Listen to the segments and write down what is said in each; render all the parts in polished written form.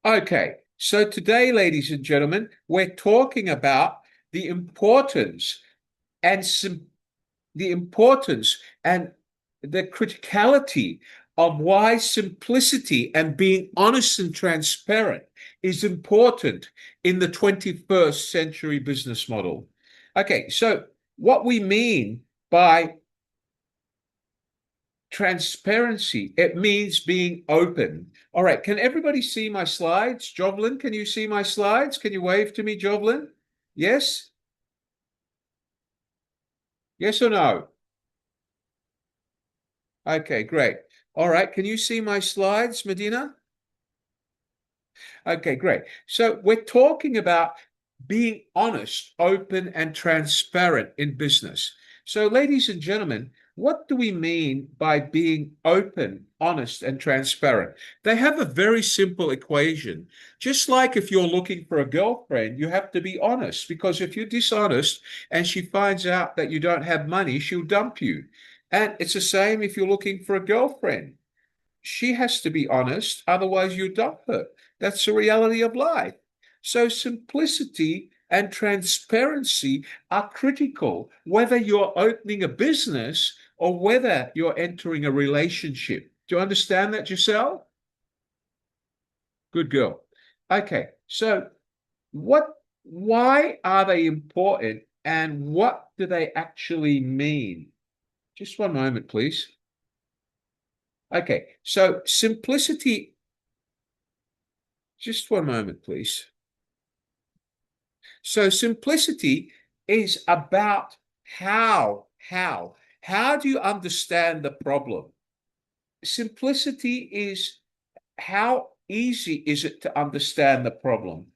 Okay, so today, ladies and gentlemen, we're talking about the importance and the importance and the criticality of why simplicity and being honest and transparent is important in the 21st century business model. Okay, so what we mean by transparency, it means being open. All right, can everybody see my slides? Jovelyn, can you see my slides? Can you wave to me, Jovelyn? Yes? Yes or no? Okay, great. All right, can you see my slides, Medina? Okay, great. So we're talking about being honest, open, and transparent in business. So, ladies and gentlemen, what do we mean by being open, honest, and transparent? They have a very simple equation. Just like if you're looking for a girlfriend, you have to be honest because if you're dishonest and she finds out that you don't have money, she'll dump you. And it's the same if you're looking for a girlfriend. She has to be honest, otherwise you dump her. That's the reality of life. So simplicity and transparency are critical, whether you're opening a business or whether you're entering a relationship. Do you understand that, Giselle? Good girl. Okay, so why are they important and what do they actually mean? Just one moment, please. Okay, so simplicity, just one moment, please. So simplicity is about how do you understand the problem? Simplicity is how easy is it to understand the problem?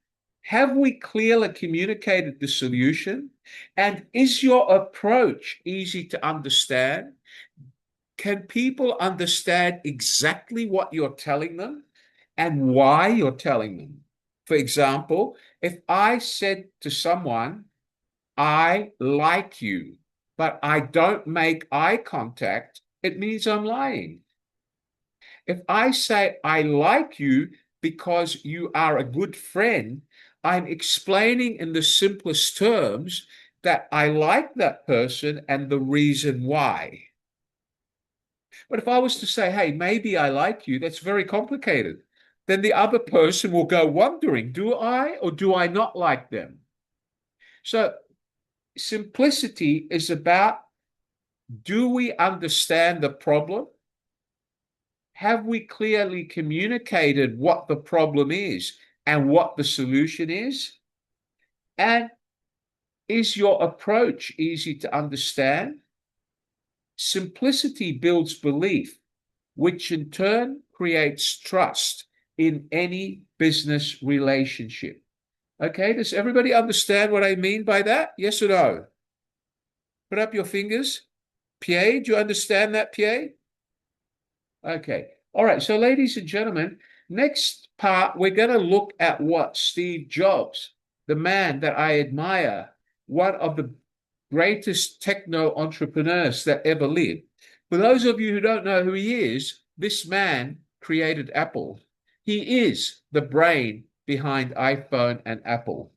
Have we clearly communicated the solution? And is your approach easy to understand? Can people understand exactly what you're telling them and why you're telling them? For example, if I said to someone, I like you, but I don't make eye contact, it means I'm lying. If I say I like you because you are a good friend, I'm explaining in the simplest terms that I like that person and the reason why. But if I was to say, hey, maybe I like you, that's very complicated. Then the other person will go wondering, do I or do I not like them? So simplicity is about, do we understand the problem? Have we clearly communicated what the problem is and what the solution is? And is your approach easy to understand? Simplicity builds belief, which in turn creates trust in any business relationship. Okay, does everybody understand what I mean by that? Yes or no? Put up your fingers. Pierre, do you understand that, Pierre? Okay. All right. So, ladies and gentlemen, next part, we're going to look at what Steve Jobs, the man that I admire, one of the greatest techno entrepreneurs that ever lived. For those of you who don't know who he is, this man created Apple. He is the brain behind iPhone and Apple.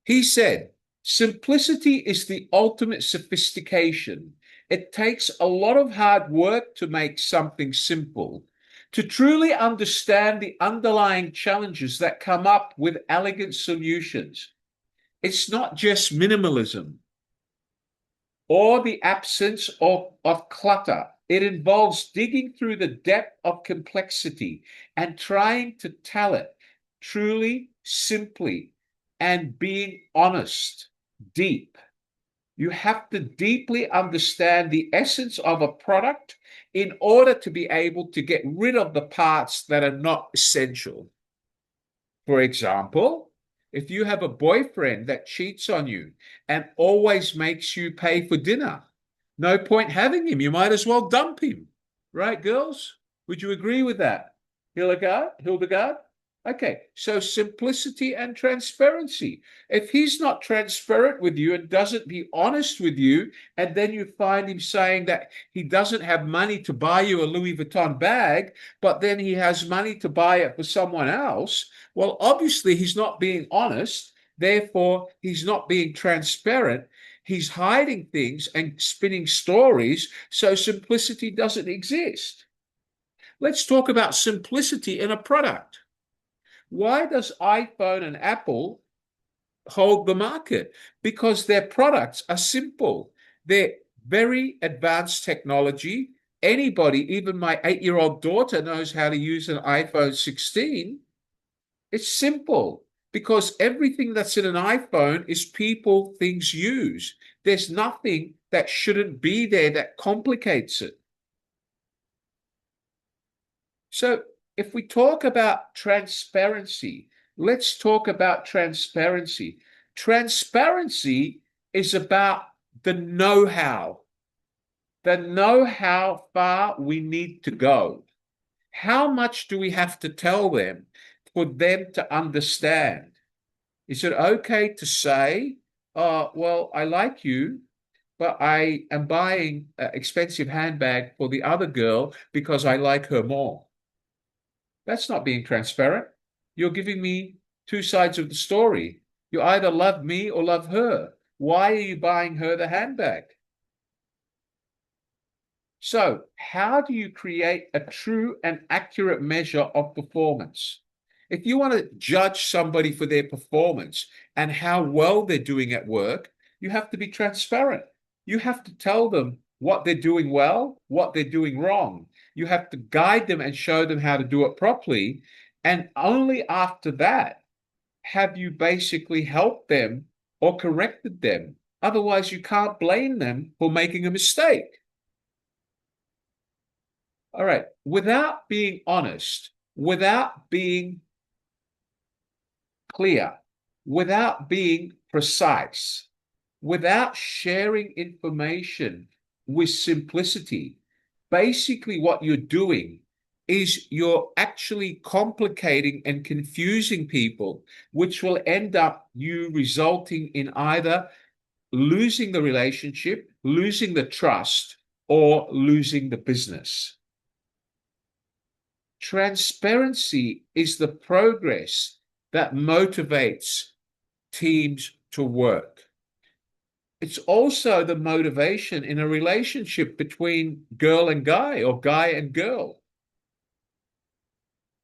He said, simplicity is the ultimate sophistication. It takes a lot of hard work to make something simple. To truly understand the underlying challenges that come up with elegant solutions, it's not just minimalism or the absence of clutter. It involves digging through the depth of complexity and trying to tell it truly, simply, and being honest, deep. You have to deeply understand the essence of a product in order to be able to get rid of the parts that are not essential. For example, if you have a boyfriend that cheats on you and always makes you pay for dinner, no point having him. You might as well dump him. Right, girls? Would you agree with that? Hildegard? Hildegard? Okay, so simplicity and transparency. If he's not transparent with you and doesn't be honest with you, and then you find him saying that he doesn't have money to buy you a Louis Vuitton bag, but then he has money to buy it for someone else, well, obviously he's not being honest. Therefore, he's not being transparent. He's hiding things and spinning stories, so simplicity doesn't exist. Let's talk about simplicity in a product. Why does iPhone and Apple hold the market? Because their products are simple. They're very advanced technology. Anybody, even my 8-year-old daughter, knows how to use an iPhone 16. It's simple because everything that's in an iPhone is people, things, use. There's nothing that shouldn't be there that complicates it. So if we talk about transparency, let's talk about transparency. Transparency is about the know-how far we need to go. How much do we have to tell them for them to understand? Is it okay to say, well, I like you, but I am buying an expensive handbag for the other girl because I like her more? That's not being transparent. You're giving me two sides of the story. You either love me or love her. Why are you buying her the handbag? So, how do you create a true and accurate measure of performance? If you want to judge somebody for their performance and how well they're doing at work, you have to be transparent. You have to tell them what they're doing well, what they're doing wrong. You have to guide them and show them how to do it properly. And only after that have you basically helped them or corrected them. Otherwise, you can't blame them for making a mistake. All right. Without being honest, without being clear, without being precise, without sharing information with simplicity, basically what you're doing is you're actually complicating and confusing people, which will end up you resulting in either losing the relationship, losing the trust, or losing the business. Transparency is the progress that motivates teams to work. It's also the motivation in a relationship between girl and guy or guy and girl.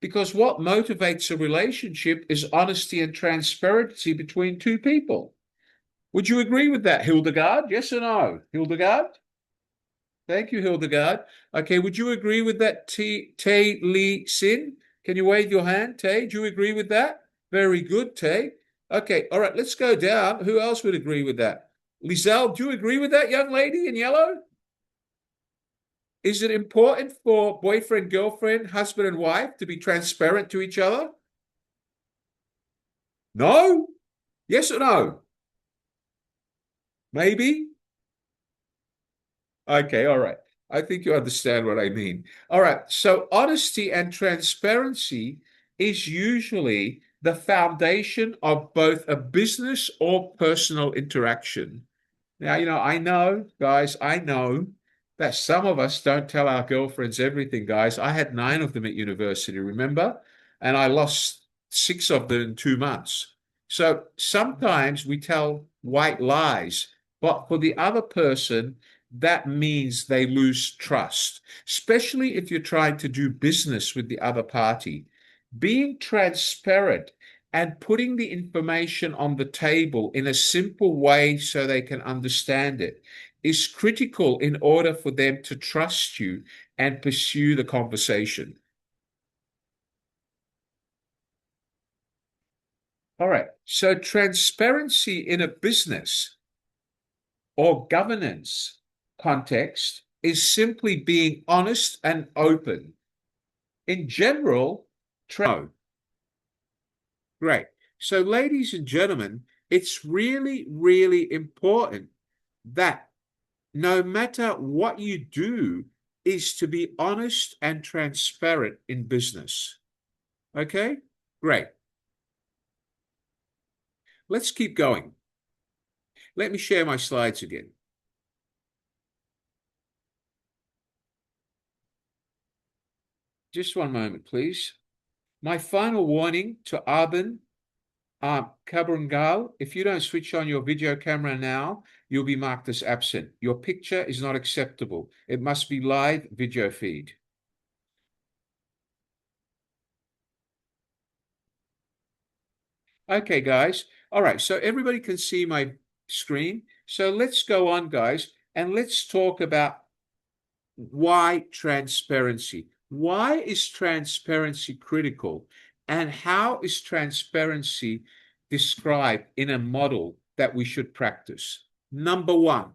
Because what motivates a relationship is honesty and transparency between two people. Would you agree with that, Hildegard? Yes or no? Hildegard? Thank you, Hildegard. Okay, would you agree with that, Tay Lee Sin? Can you wave your hand, Tay? Do you agree with that? Very good, Tay. Okay, all right, let's go down. Who else would agree with that? Lizelle, do you agree with that young lady in yellow? Is it important for boyfriend, girlfriend, husband, and wife to be transparent to each other? No? Yes or no? Maybe? Okay, all right. I think you understand what I mean. All right. So honesty and transparency is usually the foundation of both a business or personal interaction. Now, I know, guys, I know that some of us don't tell our girlfriends everything, guys. I had 9 of them at university, remember? And I lost 6 of them in 2 months. So sometimes we tell white lies, but for the other person, that means they lose trust, especially if you're trying to do business with the other party. Being transparent and putting the information on the table in a simple way so they can understand it is critical in order for them to trust you and pursue the conversation. All right. So transparency in a business or governance context is simply being honest and open. In general, great. So, ladies and gentlemen, it's really, really important that no matter what you do, is to be honest and transparent in business. Okay? Great. Let's keep going. Let me share my slides again. Just one moment, please. My final warning to Arben Kabrangal, if you don't switch on your video camera now, you'll be marked as absent. Your picture is not acceptable. It must be live video feed. Okay, guys. All right, so everybody can see my screen. So let's go on, guys, and let's talk about why transparency. Why is transparency critical? And how is transparency described in a model that we should practice? Number one,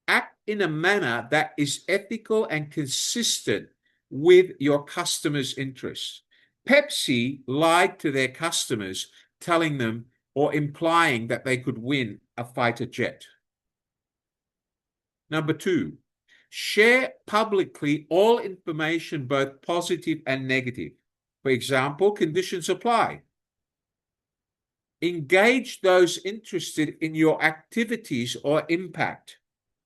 act in a manner that is ethical and consistent with your customers' interests. Pepsi lied to their customers, telling them or implying that they could win a fighter jet. Number two, share publicly all information, both positive and negative. For example, conditions apply. Engage those interested in your activities or impact.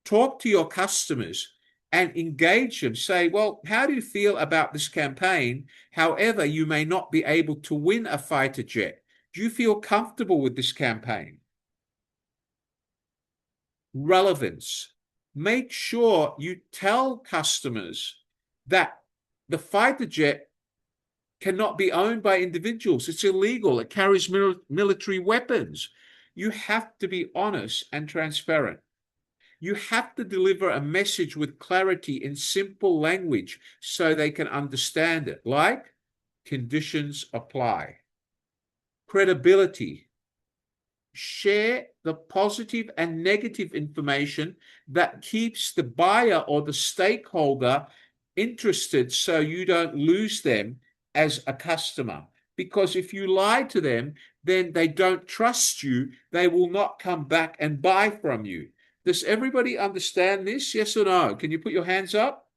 Talk to your customers and engage them. Say, well, how do you feel about this campaign? However, you may not be able to win a fighter jet. Do you feel comfortable with this campaign? Relevance. Make sure you tell customers that the fighter jet cannot be owned by individuals. It's illegal. It carries military weapons. You have to be honest and transparent. You have to deliver a message with clarity in simple language so they can understand it, like conditions apply. Credibility. Share the positive and negative information that keeps the buyer or the stakeholder interested so you don't lose them as a customer. Because if you lie to them, then they don't trust you. They will not come back and buy from you. Does everybody understand this? Yes or no? Can you put your hands up?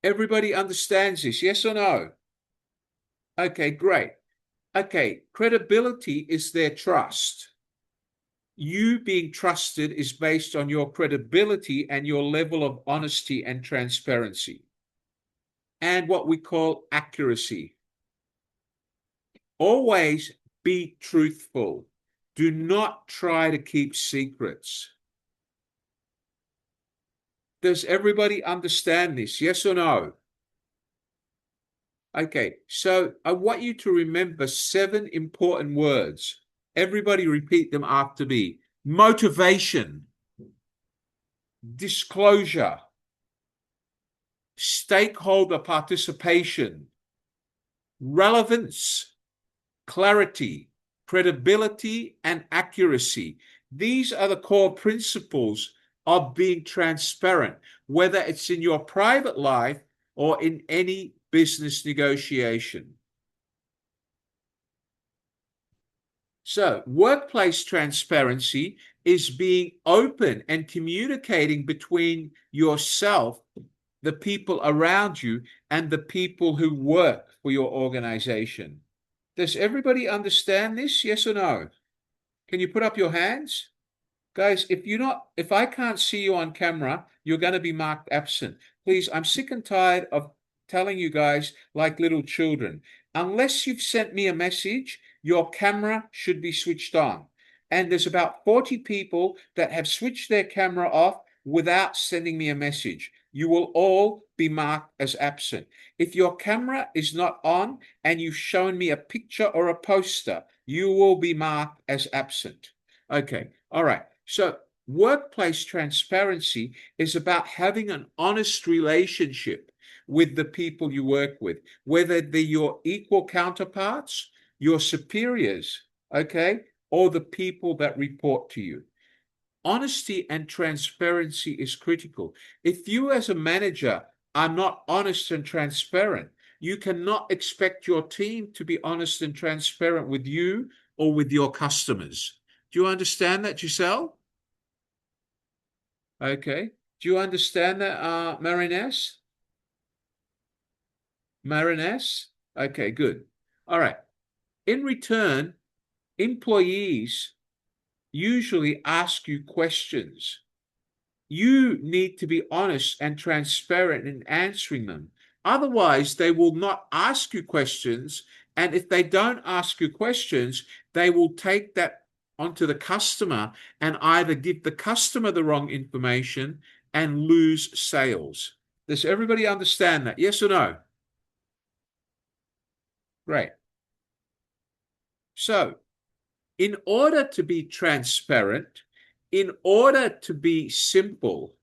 Everybody understands this? Yes or no? Okay, great. Okay, credibility is their trust. You being trusted is based on your credibility and your level of honesty and transparency. And what we call accuracy. Always be truthful. Do not try to keep secrets. Does everybody understand this? Yes or no? Okay, so I want you to remember 7 important words. Everybody repeat them after me. Motivation, disclosure, stakeholder participation, relevance, clarity, credibility, and accuracy. These are the core principles of being transparent, whether it's in your private life or in any business negotiation. So, workplace transparency is being open and communicating between yourself, the people around you, and the people who work for your organization. Does everybody understand this? Yes or no? Can you put up your hands? Guys, if I can't see you on camera, you're going to be marked absent. Please, I'm sick and tired of telling you guys like little children. Unless you've sent me a message, your camera should be switched on. And there's about 40 people that have switched their camera off without sending me a message. You will all be marked as absent. If your camera is not on and you've shown me a picture or a poster, you will be marked as absent. Okay, all right. So workplace transparency is about having an honest relationship with the people you work with, whether they're your equal counterparts, your superiors, okay, or the people that report to you. Honesty and transparency is critical. If you as a manager are not honest and transparent, you cannot expect your team to be honest and transparent with you or with your customers. Do you understand that, Giselle? Okay. Do you understand that, Marinès? Marinès? Okay, good. All right. In return, employees usually ask you questions. You need to be honest and transparent in answering them. Otherwise, they will not ask you questions. And if they don't ask you questions, they will take that onto the customer and either give the customer the wrong information and lose sales. Does everybody understand that? Yes or no? Great. So, in order to be transparent, in order to be simple,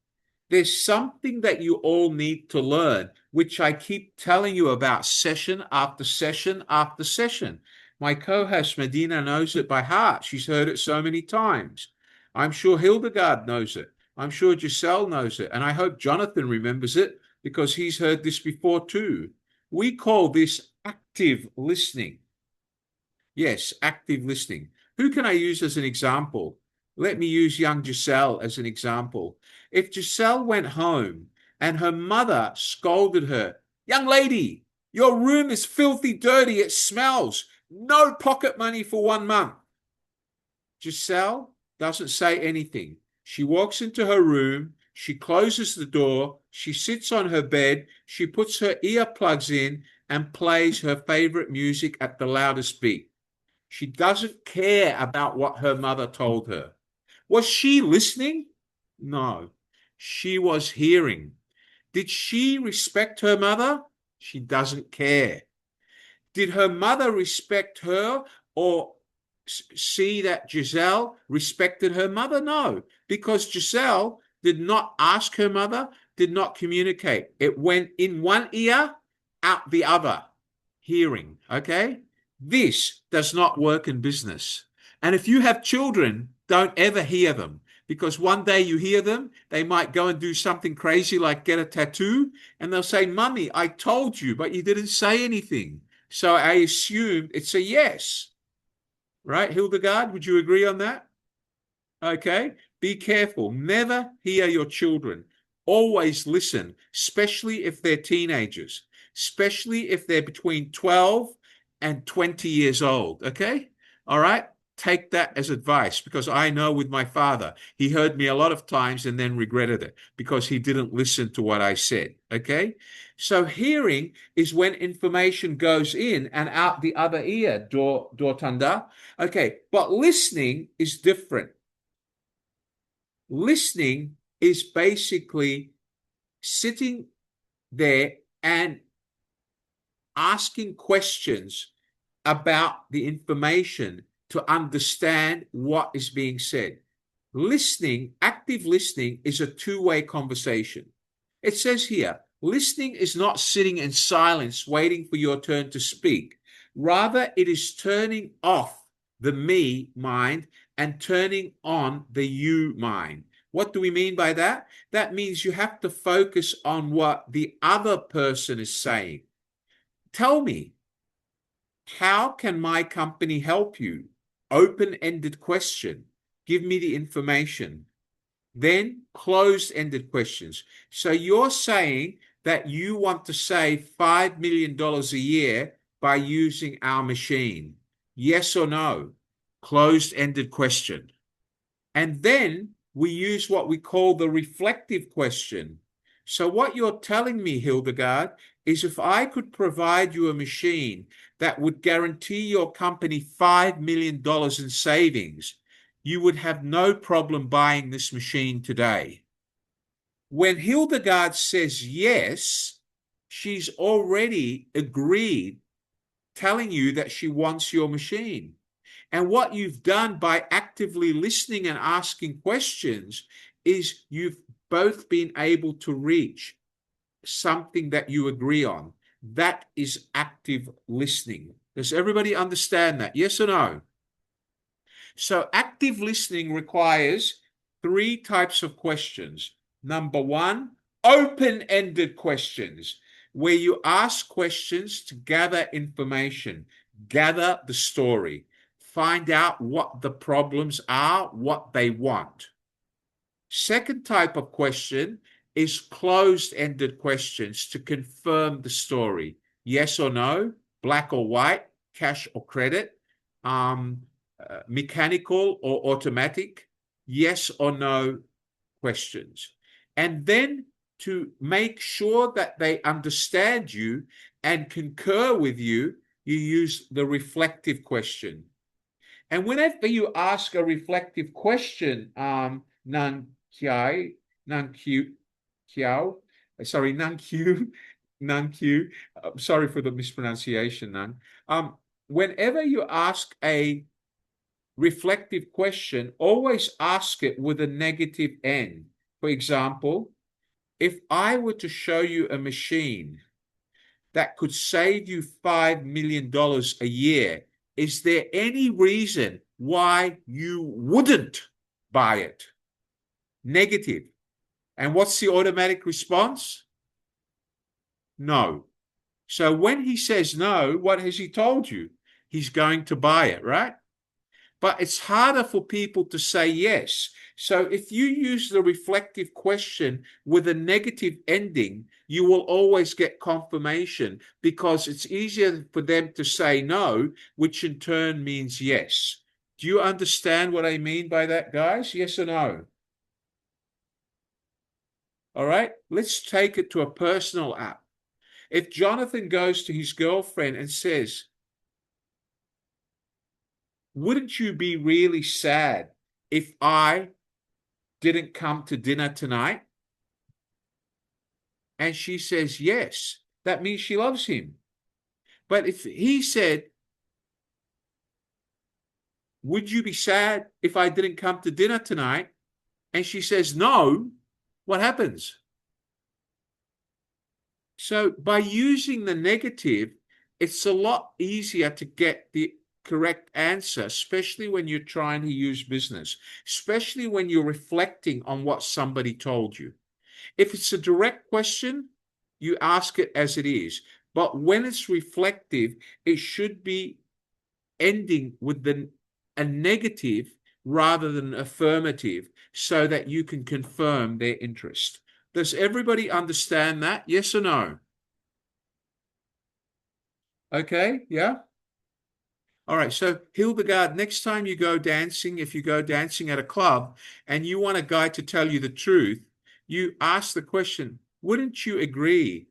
there's something that you all need to learn, which I keep telling you about session after session after session. My co-host Medina knows it by heart. She's heard it so many times. I'm sure Hildegard knows it. I'm sure Giselle knows it. And I hope Jonathan remembers it because he's heard this before too. We call this active listening. Yes, active listening. Who can I use as an example? Let me use young Giselle as an example. If Giselle went home and her mother scolded her, young lady, your room is filthy dirty, it smells, no pocket money for 1 month. Giselle doesn't say anything. She walks into her room, she closes the door, she sits on her bed, she puts her earplugs in and plays her favorite music at the loudest beat. She doesn't care about what her mother told her. Was she listening? No, she was hearing. Did she respect her mother? She doesn't care. Did her mother respect her or see that Giselle respected her mother? No, because Giselle did not ask her mother, did not communicate. It went in one ear, out the other. Hearing, okay? This does not work in business. And if you have children, don't ever hear them because one day you hear them, they might go and do something crazy like get a tattoo and they'll say, Mummy, I told you, but you didn't say anything. So I assumed it's a yes. Right, Hildegard? Would you agree on that? Okay. Be careful. Never hear your children. Always listen, especially if they're teenagers, especially if they're between 12 and 20 years old. Okay. All right. Take that as advice because I know with my father, he heard me a lot of times and then regretted it because he didn't listen to what I said. Okay. So hearing is when information goes in and out the other ear, Dortanda. Okay. But listening is different. Listening is basically sitting there and asking questions about the information to understand what is being said. Listening, active listening, is a two-way conversation. It says here, listening is not sitting in silence waiting for your turn to speak. Rather, it is turning off the me mind and turning on the you mind. What do we mean by that? That means you have to focus on what the other person is saying. Tell me, how can my company help you? Open-ended question. Give me the information. Then closed-ended questions. So you're saying that you want to save $5 million a year by using our machine. Yes or no? Closed-ended question. And then we use what we call the reflective question. So what you're telling me, Hildegard, is if I could provide you a machine that would guarantee your company $5 million in savings, you would have no problem buying this machine today. When Hildegard says yes, she's already agreed, telling you that she wants your machine. And what you've done by actively listening and asking questions is you've both been able to reach something that you agree on. That is active listening. Does everybody understand that? Yes or no? So active listening requires 3 types of questions. Number 1, open-ended questions, where you ask questions to gather information, gather the story, find out what the problems are, what they want. Second type of question is closed-ended questions to confirm the story. yes or no, black or white, cash or credit, mechanical or automatic, yes or no questions. And then to make sure that they understand you and concur with you, you use the reflective question. And whenever you ask a reflective question, Nan Kiao, sorry, Nan Q, sorry for the mispronunciation, Nan. Whenever you ask a reflective question, always ask it with a negative end. For example, if I were to show you a machine that could save you $5 million a year, is there any reason why you wouldn't buy it? Negative. And what's the automatic response? No. So when he says no, what has he told you? He's going to buy it, right? But it's harder for people to say yes. So if you use the reflective question with a negative ending, you will always get confirmation because it's easier for them to say no, which in turn means yes. Do you understand what I mean by that, guys? Yes or no? All right, let's take it to a personal app. If Jonathan goes to his girlfriend and says, wouldn't you be really sad if I didn't come to dinner tonight? And she says yes. That means she loves him. But if he said, would you be sad if I didn't come to dinner tonight? And she says no, what happens? So by using the negative, it's a lot easier to get the correct answer, especially when you're trying to use business, especially when you're reflecting on what somebody told you. If it's a direct question, you ask it as it is. But when it's reflective, it should be ending with a negative rather than affirmative so that you can confirm their interest. Does everybody understand that? Yes or no? Okay, yeah? All right, so Hildegard, next time you go dancing, if you go dancing at a club and you want a guy to tell you the truth, you ask the question, wouldn't you agree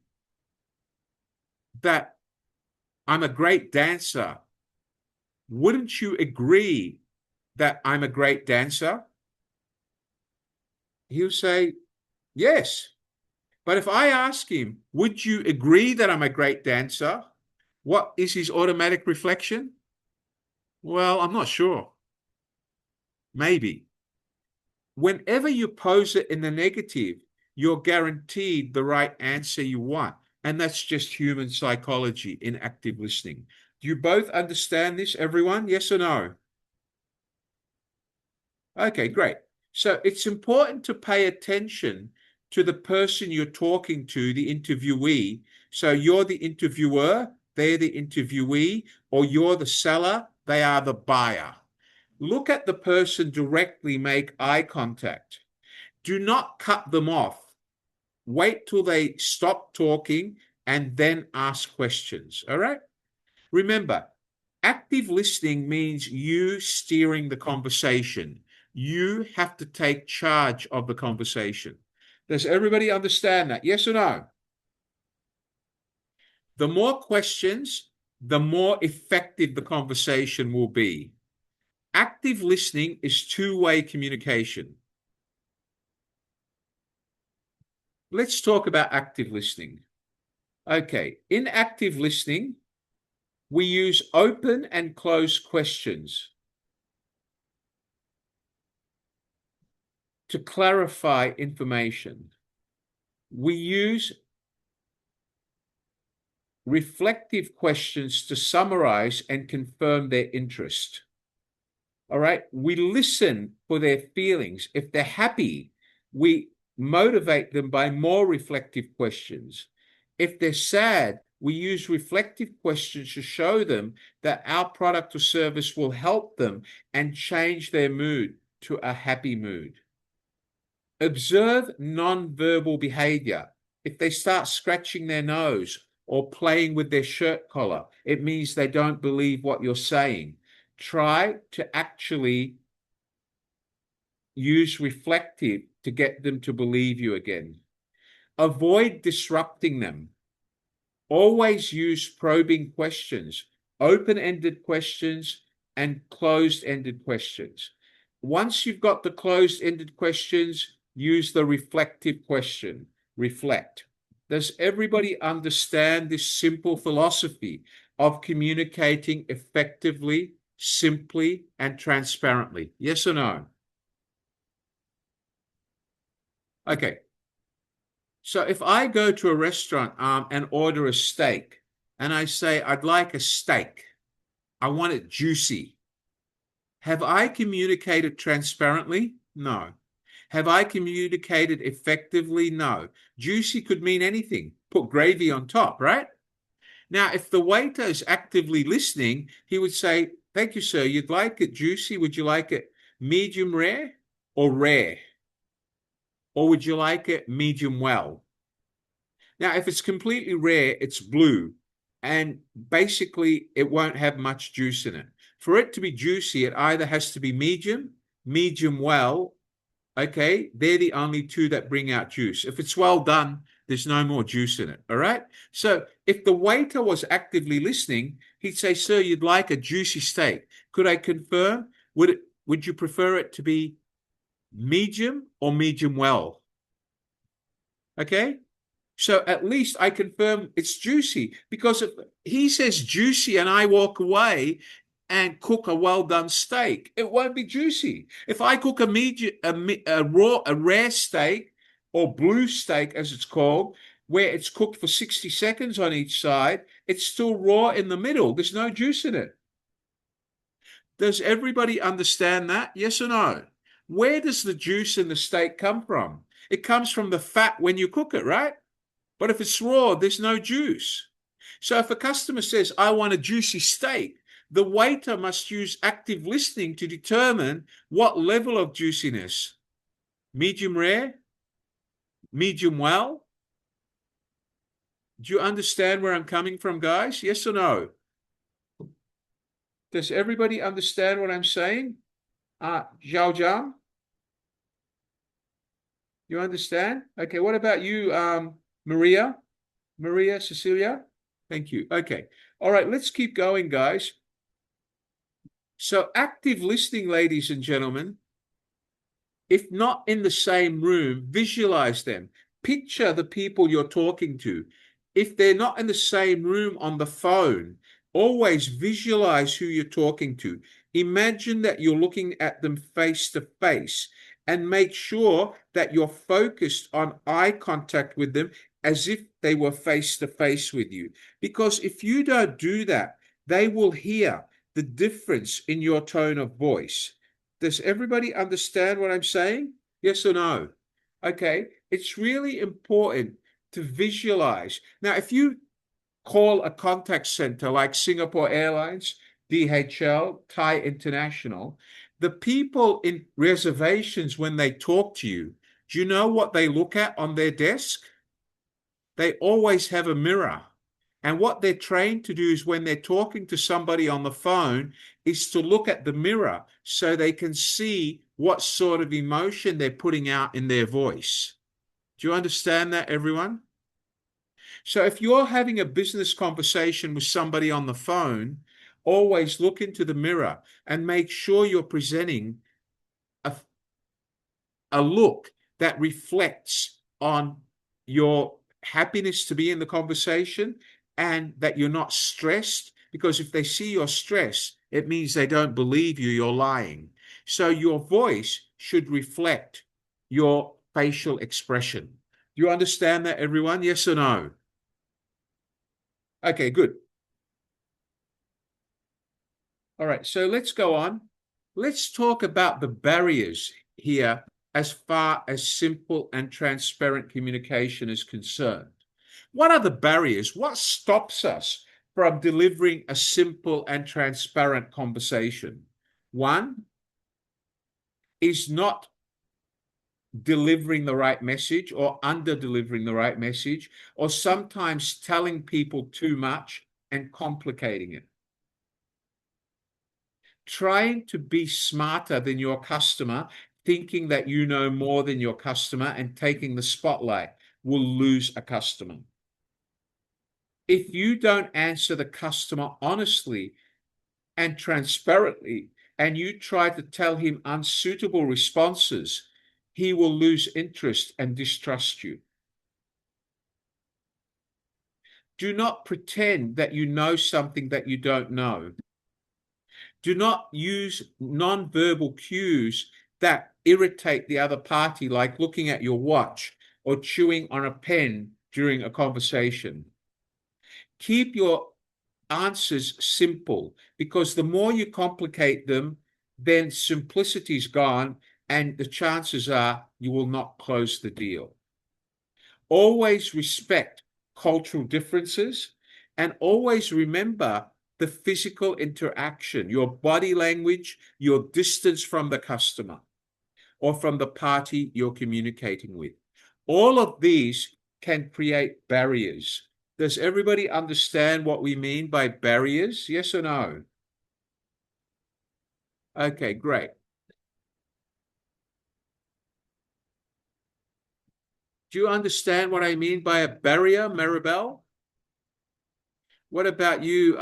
that I'm a great dancer? Wouldn't you agree that I'm a great dancer? He'll say, yes. But if I ask him, would you agree that I'm a great dancer? What is his automatic reflection? Well, I'm not sure. Maybe. Whenever you pose it in the negative, you're guaranteed the right answer you want. And that's just human psychology in active listening. Do you both understand this, everyone? Yes or no? Okay, great. So it's important to pay attention to the person you're talking to, the interviewee. So you're the interviewer, they're the interviewee, or you're the seller, they are the buyer. Look at the person directly, make eye contact. Do not cut them off. Wait till they stop talking and then ask questions. All right? Remember, active listening means you steering the conversation. You have to take charge of the conversation. Does everybody understand that? Yes or no? The more questions, the more effective the conversation will be. Active listening is two-way communication. Let's talk about active listening. Okay, in active listening, we use open and closed questions to clarify information. We use reflective questions to summarize and confirm their interest. All right, we listen for their feelings. If they're happy, we motivate them by more reflective questions. If they're sad, we use reflective questions to show them that our product or service will help them and change their mood to a happy mood. Observe non-verbal behavior. If they start scratching their nose or playing with their shirt collar. It means they don't believe what you're saying. Try to actually use reflective to get them to believe you again. Avoid disrupting them. Always use probing questions, open-ended questions, and closed-ended questions. Once you've got the closed-ended questions, use the reflective question. Reflect. Does everybody understand this simple philosophy of communicating effectively, simply, and transparently? Yes or no? Okay. So if I go to a restaurant and order a steak, and I say, I'd like a steak, I want it juicy. Have I communicated transparently? No. Have I communicated effectively? No. Juicy could mean anything. Put gravy on top, right? Now, if the waiter is actively listening, he would say, thank you, sir. You'd like it juicy? Would you like it medium rare or rare? Or would you like it medium well? Now, if it's completely rare, it's blue. And basically, it won't have much juice in it. For it to be juicy, it either has to be medium, medium well. Okay, they're the only two that bring out juice. If it's well done, there's no more juice in it. All right. So if the waiter was actively listening, he'd say, sir, you'd like a juicy steak. Could I confirm? Would you prefer it to be medium or medium well? Okay. So at least I confirm it's juicy, because if he says juicy and I walk away and cook a well done steak, it won't be juicy. If I cook a rare steak, or blue steak as it's called, where it's cooked for 60 seconds on each side, it's still raw in the middle. There's no juice in it. Does everybody understand that? Yes or no? Where does the juice in the steak come from? It comes from the fat when you cook it, right? But if it's raw, there's no juice. So if a customer says, I want a juicy steak, the waiter must use active listening to determine what level of juiciness. Medium rare? Medium well? Do you understand where I'm coming from, guys? Yes or no? Does everybody understand what I'm saying? Zhao Jiang? You understand? Okay, what about you, Maria? Maria Cecilia? Thank you. Okay. All right, let's keep going, guys. So active listening, ladies and gentlemen, if not in the same room, visualize them. Picture the people you're talking to. If they're not in the same room on the phone, always visualize who you're talking to. Imagine that you're looking at them face to face, and make sure that you're focused on eye contact with them as if they were face to face with you. Because if you don't do that, they will hear the difference in your tone of voice. Does everybody understand what I'm saying? Yes or no? Okay, it's really important to visualize. Now, if you call a contact center like Singapore Airlines, DHL, Thai International, the people in reservations, when they talk to you, do you know what they look at on their desk? They always have a mirror. And what they're trained to do is, when they're talking to somebody on the phone, is to look at the mirror so they can see what sort of emotion they're putting out in their voice. Do you understand that, everyone? So if you're having a business conversation with somebody on the phone, always look into the mirror and make sure you're presenting a look that reflects on your happiness to be in the conversation, and that you're not stressed, because if they see you're stressed, it means they don't believe you, you're lying. So your voice should reflect your facial expression. Do you understand that, everyone? Yes or no? Okay, good. All right, so let's go on. Let's talk about the barriers here as far as simple and transparent communication is concerned. What are the barriers? What stops us from delivering a simple and transparent conversation? One is not delivering the right message or under delivering the right message, or sometimes telling people too much and complicating it. Trying to be smarter than your customer, thinking that you know more than your customer and taking the spotlight will lose a customer. If you don't answer the customer honestly and transparently, and you try to tell him unsuitable responses, he will lose interest and distrust you. Do not pretend that you know something that you don't know. Do not use non-verbal cues that irritate the other party, like looking at your watch or chewing on a pen during a conversation. Keep your answers simple, because the more you complicate them, then simplicity is gone, and the chances are you will not close the deal. Always respect cultural differences, and always remember the physical interaction, your body language, your distance from the customer or from the party you're communicating with. All of these can create barriers. Does everybody understand what we mean by barriers? Yes or no? Okay, great. Do you understand what I mean by a barrier, Maribel? What about you?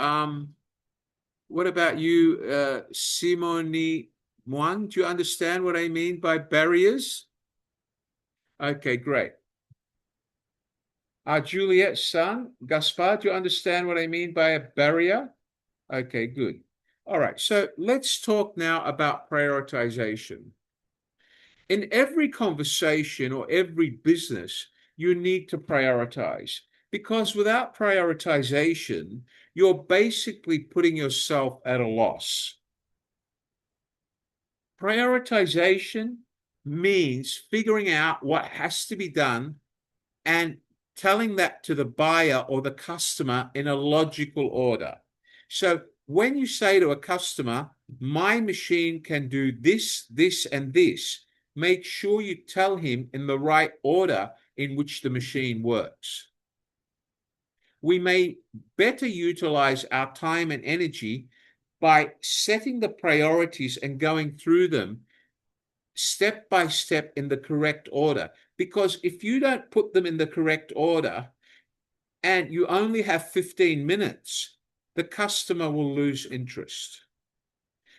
Simone Wang? Do you understand what I mean by barriers? Okay, great. Juliet's son, Gaspar, do you understand what I mean by a barrier? Okay, good. All right, so let's talk now about prioritization. In every conversation or every business, you need to prioritize, because without prioritization, you're basically putting yourself at a loss. Prioritization means figuring out what has to be done and telling that to the buyer or the customer in a logical order. So when you say to a customer, my machine can do this, this, and this, make sure you tell him in the right order in which the machine works. We may better utilize our time and energy by setting the priorities and going through them step by step in the correct order. Because if you don't put them in the correct order and you only have 15 minutes, the customer will lose interest.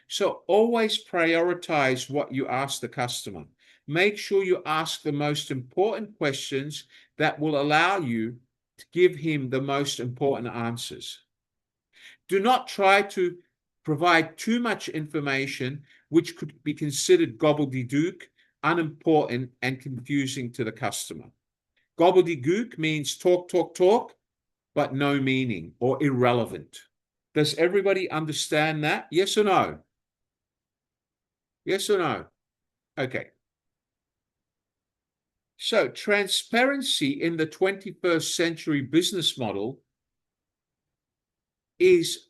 So always prioritize what you ask the customer. Make sure you ask the most important questions that will allow you to give him the most important answers. Do not try to provide too much information which could be considered gobbledygook, unimportant, and confusing to the customer. Gobbledygook means talk, talk, talk, but no meaning or irrelevant. Does everybody understand that? Yes or no? Yes or no? Okay. So transparency in the 21st century business model is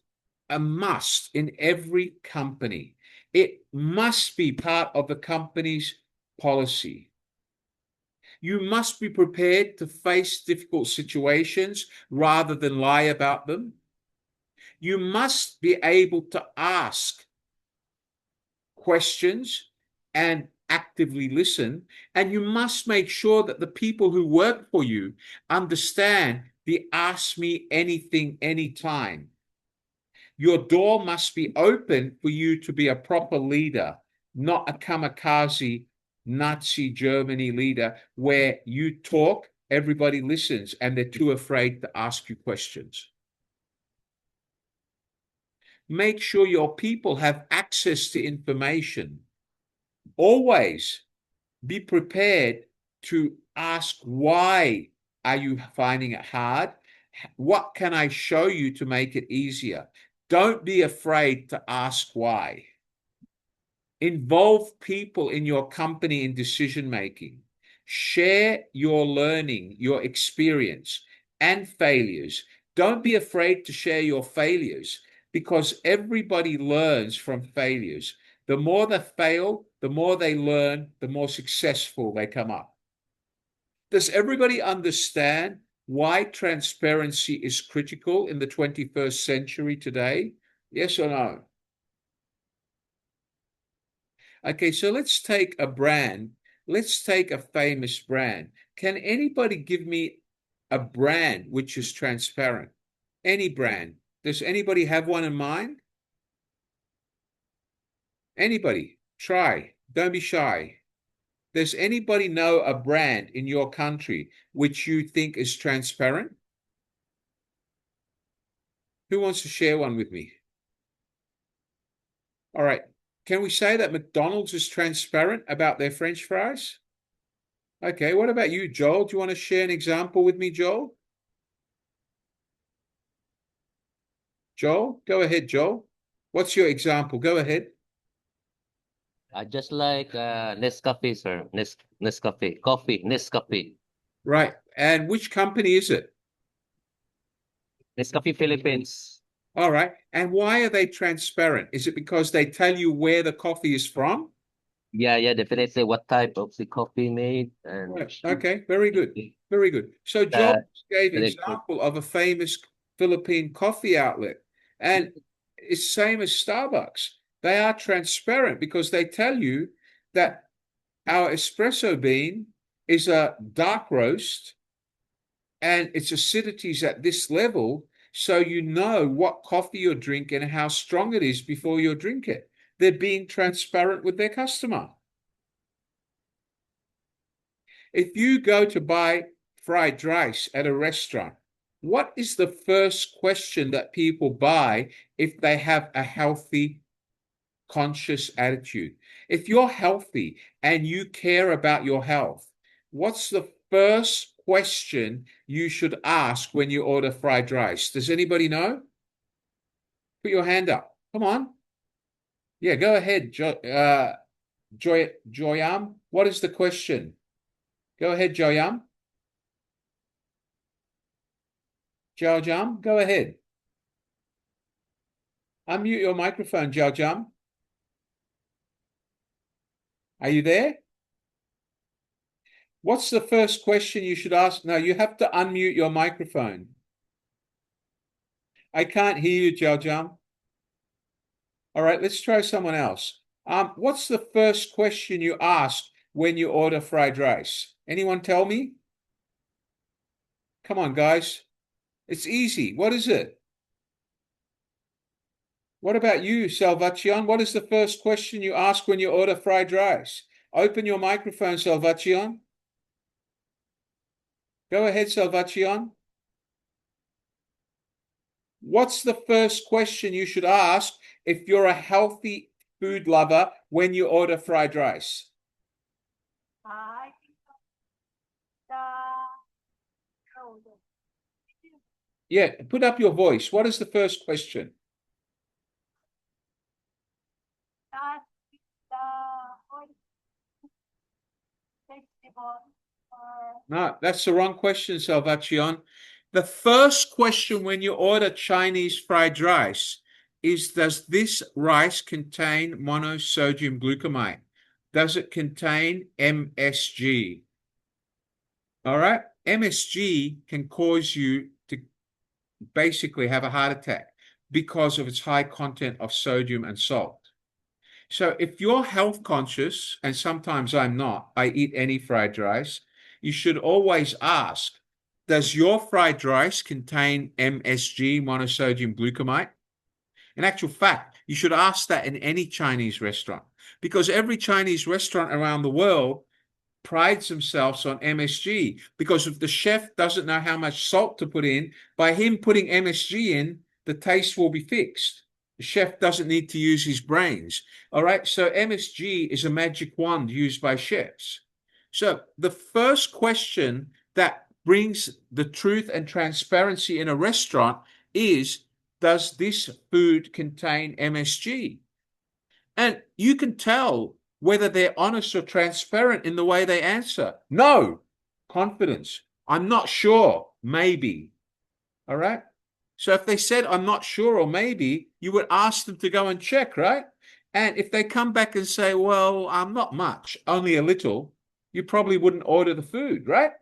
a must in every company. It must be part of the company's policy. You must be prepared to face difficult situations rather than lie about them. You must be able to ask questions and actively listen. And you must make sure that the people who work for you understand the ask me anything, anytime. Your door must be open for you to be a proper leader, not a kamikaze Nazi Germany leader where you talk, everybody listens, and they're too afraid to ask you questions. Make sure your people have access to information. Always be prepared to ask, why are you finding it hard? What can I show you to make it easier? Don't be afraid to ask why. Involve people in your company in decision making. Share your learning, your experience, and failures. Don't be afraid to share your failures, because everybody learns from failures. The more they fail, the more they learn, the more successful they come up. Does everybody understand why transparency is critical in the 21st century today? Yes or no? Okay, so let's take a brand. Let's take a famous brand. Can anybody give me a brand which is transparent? Any brand. Does anybody have one in mind? Anybody? Try. Don't be shy. Does anybody know a brand in your country which you think is transparent? Who wants to share one with me? All right. Can we say that McDonald's is transparent about their French fries? Okay, what about you, Joel? Do you want to share an example with me, Joel? Joel, go ahead, Joel. What's your example? Go ahead. Just like Nescafe, sir. Nescafe. Coffee. Nescafe. Right. And which company is it? Nescafe Philippines. All right. And why are they transparent? Is it because they tell you where the coffee is from? Yeah, definitely. What type of the coffee made and Right. Okay. Very good. Very good. So Joel gave correct. example of a famous Philippine coffee outlet, and it's same as Starbucks. They are transparent because they tell you that our espresso bean is a dark roast and its acidity is at this level, so you know what coffee you're drinking and how strong it is before you drink it. They're being transparent with their customer. If you go to buy fried rice at a restaurant, what is the first question that people buy if they have a healthy, conscious attitude? If you're healthy and you care about your health, what's the first question you should ask when you order fried rice? Does anybody know? Put your hand up. Come on. Yeah, go ahead, Joyam. What is the question? Go ahead, Joyam. Joyam, go ahead. Unmute your microphone, Joyam. Are you there? What's the first question you should ask? No, you have to unmute your microphone. I can't hear you, Joyam. All right, let's try someone else. What's the first question you ask when you order fried rice? Anyone tell me? Come on, guys. It's easy. What is it? What about you, Salvacion? What is the first question you ask when you order fried rice? Open your microphone, Salvacion. Go ahead, Salvacion. What's the first question you should ask if you're a healthy food lover when you order fried rice? Yeah, put up your voice. What is the first question? No, that's the wrong question, Salvacion. The first question when you order Chinese fried rice is, does this rice contain monosodium glutamate? Does it contain MSG? All right. MSG can cause you to basically have a heart attack because of its high content of sodium and salt. So if you're health conscious, and sometimes I'm not, I eat any fried rice, you should always ask, does your fried rice contain MSG, monosodium glutamate? In actual fact, you should ask that in any Chinese restaurant, because every Chinese restaurant around the world prides themselves on MSG, because if the chef doesn't know how much salt to put in, by him putting MSG in, the taste will be fixed. The chef doesn't need to use his brains. All right. So MSG is a magic wand used by chefs. So the first question that brings the truth and transparency in a restaurant is, does this food contain MSG? And you can tell whether they're honest or transparent in the way they answer. No, confidence. I'm not sure, maybe. All right. So if they said, I'm not sure or maybe, you would ask them to go and check, right? And if they come back and say, well, I'm not much, only a little, you probably wouldn't order the food, right?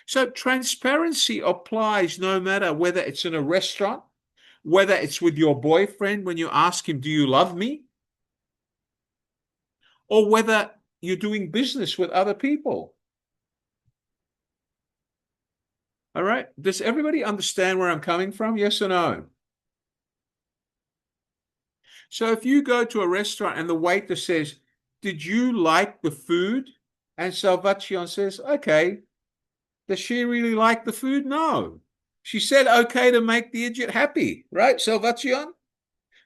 So transparency applies no matter whether it's in a restaurant, whether it's with your boyfriend when you ask him, do you love me? Or whether you're doing business with other people. All right. Does everybody understand where I'm coming from? Yes or no? So if you go to a restaurant and the waiter says, did you like the food? And Salvacion says, okay. Does she really like the food? No. She said okay to make the idiot happy, right, Salvacion?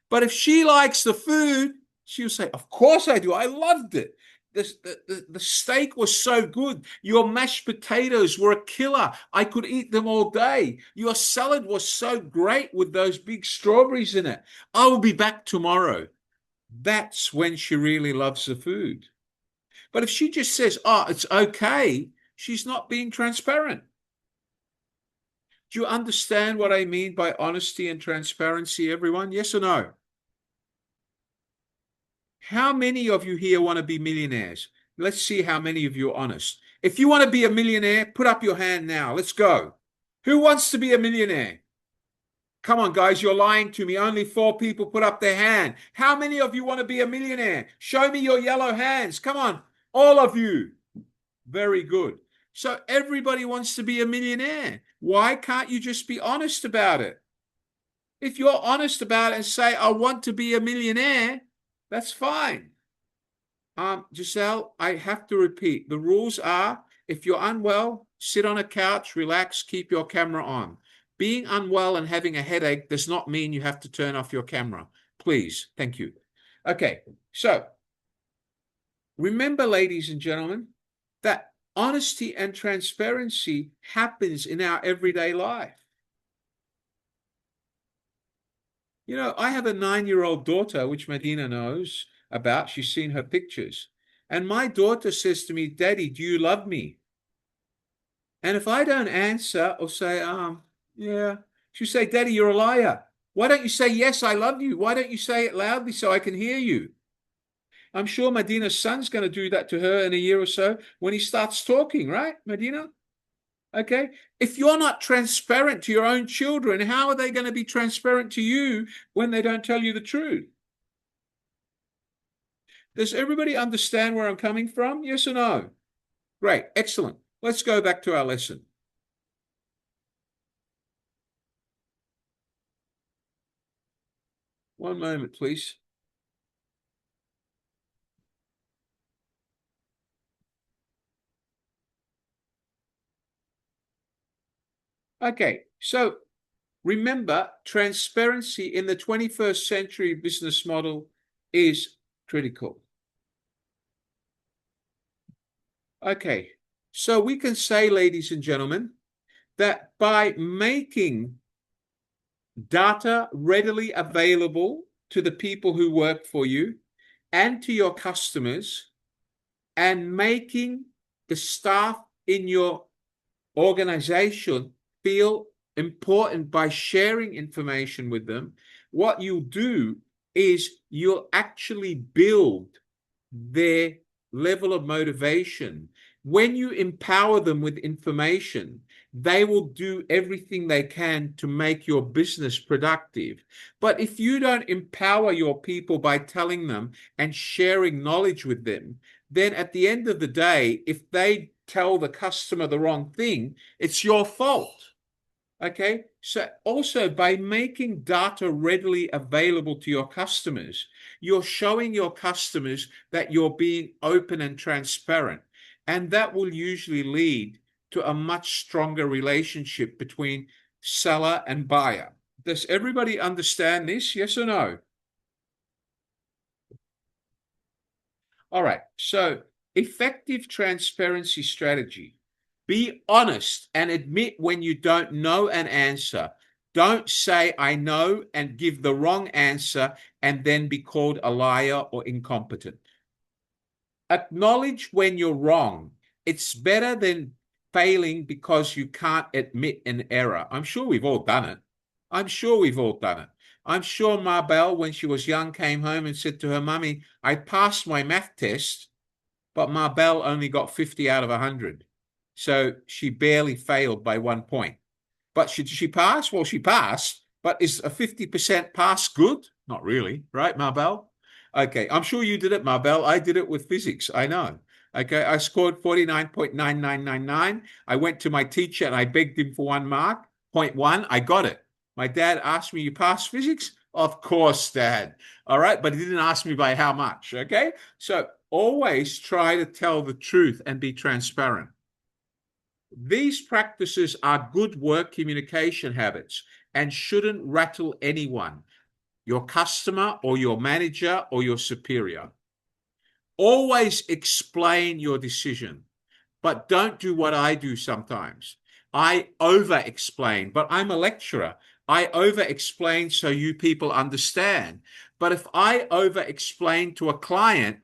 But if she likes the food, she'll say, of course I do. I loved it. The steak was so good. Your mashed potatoes were a killer. I could eat them all day. Your salad was so great with those big strawberries in it. I will be back tomorrow. That's when she really loves the food. But if she just says, oh, it's okay, she's not being transparent. Do you understand what I mean by honesty and transparency, everyone? Yes or no? How many of you here want to be millionaires? Let's see how many of you are honest. If you want to be a millionaire, put up your hand now. Let's go. Who wants to be a millionaire? Come on, guys, you're lying to me. Only 4 people put up their hand. How many of you want to be a millionaire? Show me your yellow hands. Come on, all of you. Very good. So everybody wants to be a millionaire. Why can't you just be honest about it? If you're honest about it and say, I want to be a millionaire, that's fine. Giselle, I have to repeat, the rules are, if you're unwell, sit on a couch, relax, keep your camera on. Being unwell and having a headache does not mean you have to turn off your camera. Please, thank you. Okay, so remember, ladies and gentlemen, that honesty and transparency happens in our everyday life. You know, I have a 9-year-old daughter, which Medina knows about. She's seen her pictures. And my daughter says to me, Daddy, do you love me? And if I don't answer or say, yeah, she'll say, Daddy, you're a liar. Why don't you say, yes, I love you? Why don't you say it loudly so I can hear you? I'm sure Medina's son's going to do that to her in a year or so when he starts talking, right, Medina? Okay. If you're not transparent to your own children, how are they going to be transparent to you when they don't tell you the truth? Does everybody understand where I'm coming from? Yes or no? Great. Excellent. Let's go back to our lesson. One moment, please. Okay. So remember, transparency in the 21st century business model is critical. Okay, so we can say, ladies and gentlemen, that by making data readily available to the people who work for you and to your customers, and making the staff in your organization feel important by sharing information with them, what you'll do is you'll actually build their level of motivation. When you empower them with information, they will do everything they can to make your business productive. But if you don't empower your people by telling them and sharing knowledge with them, then at the end of the day, if they tell the customer the wrong thing, it's your fault. Okay, so also by making data readily available to your customers, you're showing your customers that you're being open and transparent. And that will usually lead to a much stronger relationship between seller and buyer. Does everybody understand this? Yes or no? All right, so effective transparency strategy. Be honest and admit when you don't know an answer. Don't say, I know, and give the wrong answer and then be called a liar or incompetent. Acknowledge when you're wrong. It's better than failing because you can't admit an error. I'm sure we've all done it. I'm sure we've all done it. I'm sure Marbelle, when she was young, came home and said to her mummy, I passed my math test, but Marbelle only got 50 out of 100. So she barely failed by 1 point. But did she pass? Well, she passed, but is a 50% pass good? Not really, right, Marbelle? Okay, I'm sure you did it, Marbelle. I did it with physics, I know. Okay, I scored 49.9999. I went to my teacher and I begged him for 1 mark. 0.1, I got it. My dad asked me, you passed physics? Of course, Dad. All right, but he didn't ask me by how much, okay? So always try to tell the truth and be transparent. These practices are good work communication habits and shouldn't rattle anyone, your customer or your manager or your superior. Always explain your decision, but don't do what I do sometimes. I over-explain, but I'm a lecturer. I over-explain so you people understand. But if I over-explain to a client,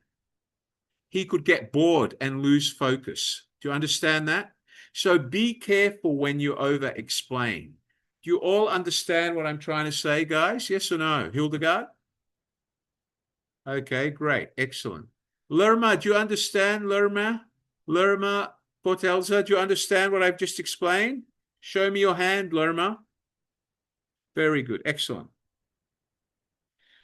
he could get bored and lose focus. Do you understand that? So be careful when you over-explain. Do you all understand what I'm trying to say, guys? Yes or no? Hildegard? Okay, great. Excellent. Lerma, do you understand, Lerma? Lerma Portelza, do you understand what I've just explained? Show me your hand, Lerma. Very good. Excellent.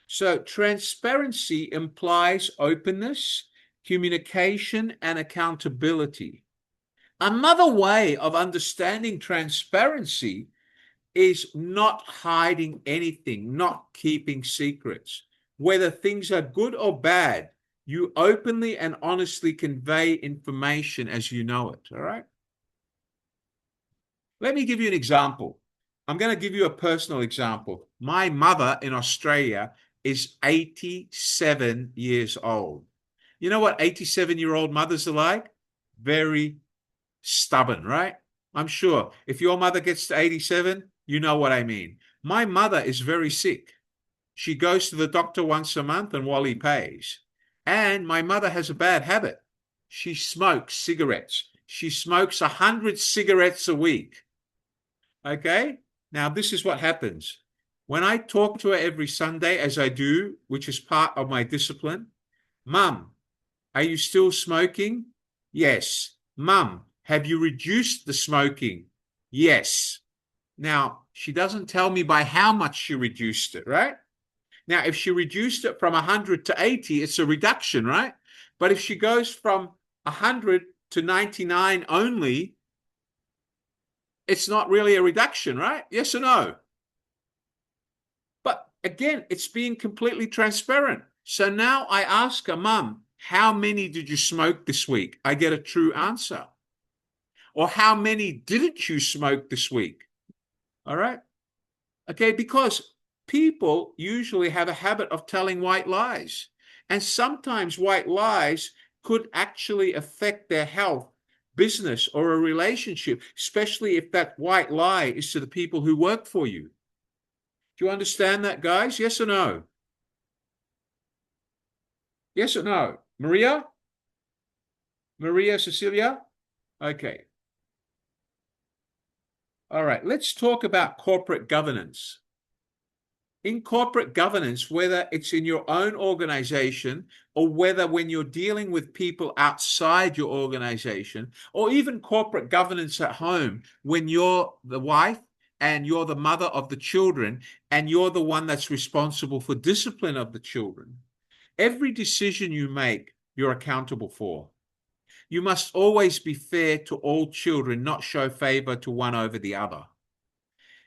So transparency implies openness, communication, and accountability. Another way of understanding transparency is not hiding anything, not keeping secrets. Whether things are good or bad, you openly and honestly convey information as you know it, all right? Let me give you an example. I'm going to give you a personal example. My mother in Australia is 87 years old. You know what 87-year-old mothers are like? Very stubborn, right? I'm sure if your mother gets to 87, you know what I mean. My mother is very sick. She goes to the doctor once a month and Wally pays. And my mother has a bad habit. She smokes cigarettes. She smokes 100 cigarettes a week. Okay? Now, this is what happens. When I talk to her every Sunday, as I do, which is part of my discipline, Mum, are you still smoking? Yes. Mum, have you reduced the smoking? Yes. Now, she doesn't tell me by how much she reduced it, right? Now, if she reduced it from 100 to 80, it's a reduction, right? But if she goes from 100 to 99 only, it's not really a reduction, right? Yes or no? But again, it's being completely transparent. So now I ask her, Mum, how many did you smoke this week? I get a true answer. Or how many didn't you smoke this week? All right? Okay, because people usually have a habit of telling white lies. And sometimes white lies could actually affect their health, business, or a relationship, especially if that white lie is to the people who work for you. Do you understand that, guys? Yes or no? Yes or no? Maria? Maria Cecilia? Okay. All right, let's talk about corporate governance. In corporate governance, whether it's in your own organization or whether when you're dealing with people outside your organization, or even corporate governance at home, when you're the wife and you're the mother of the children and you're the one that's responsible for discipline of the children, every decision you make, you're accountable for. You must always be fair to all children, not show favor to one over the other.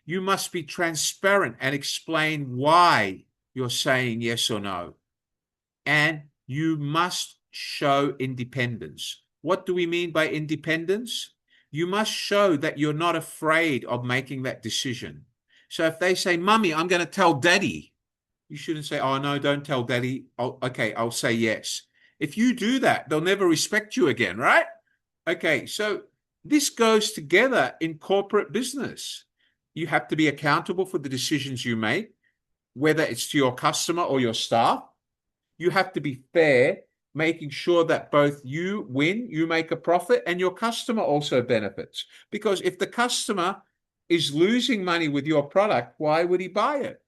You must be transparent and explain why you're saying yes or no. And you must show independence. What do we mean by independence? You must show that you're not afraid of making that decision. So if they say, Mummy, I'm going to tell Daddy, you shouldn't say, oh, no, don't tell Daddy. Okay, I'll say yes. If you do that, they'll never respect you again, right? Okay, so this goes together in corporate business. You have to be accountable for the decisions you make, whether it's to your customer or your staff. You have to be fair, making sure that both you win, you make a profit, and your customer also benefits. Because if the customer is losing money with your product, why would he buy it?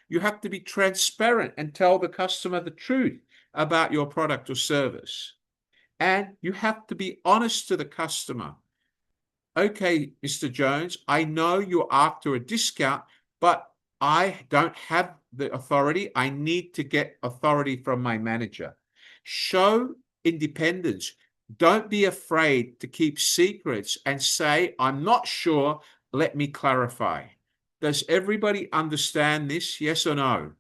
You have to be transparent and tell the customer the truth about your product or service. And you have to be honest to the customer. Okay, Mr. Jones, I know you're after a discount, but I don't have the authority. I need to get authority from my manager. Show independence. Don't be afraid to keep secrets and say, I'm not sure. Let me clarify. Does everybody understand this? Yes or no?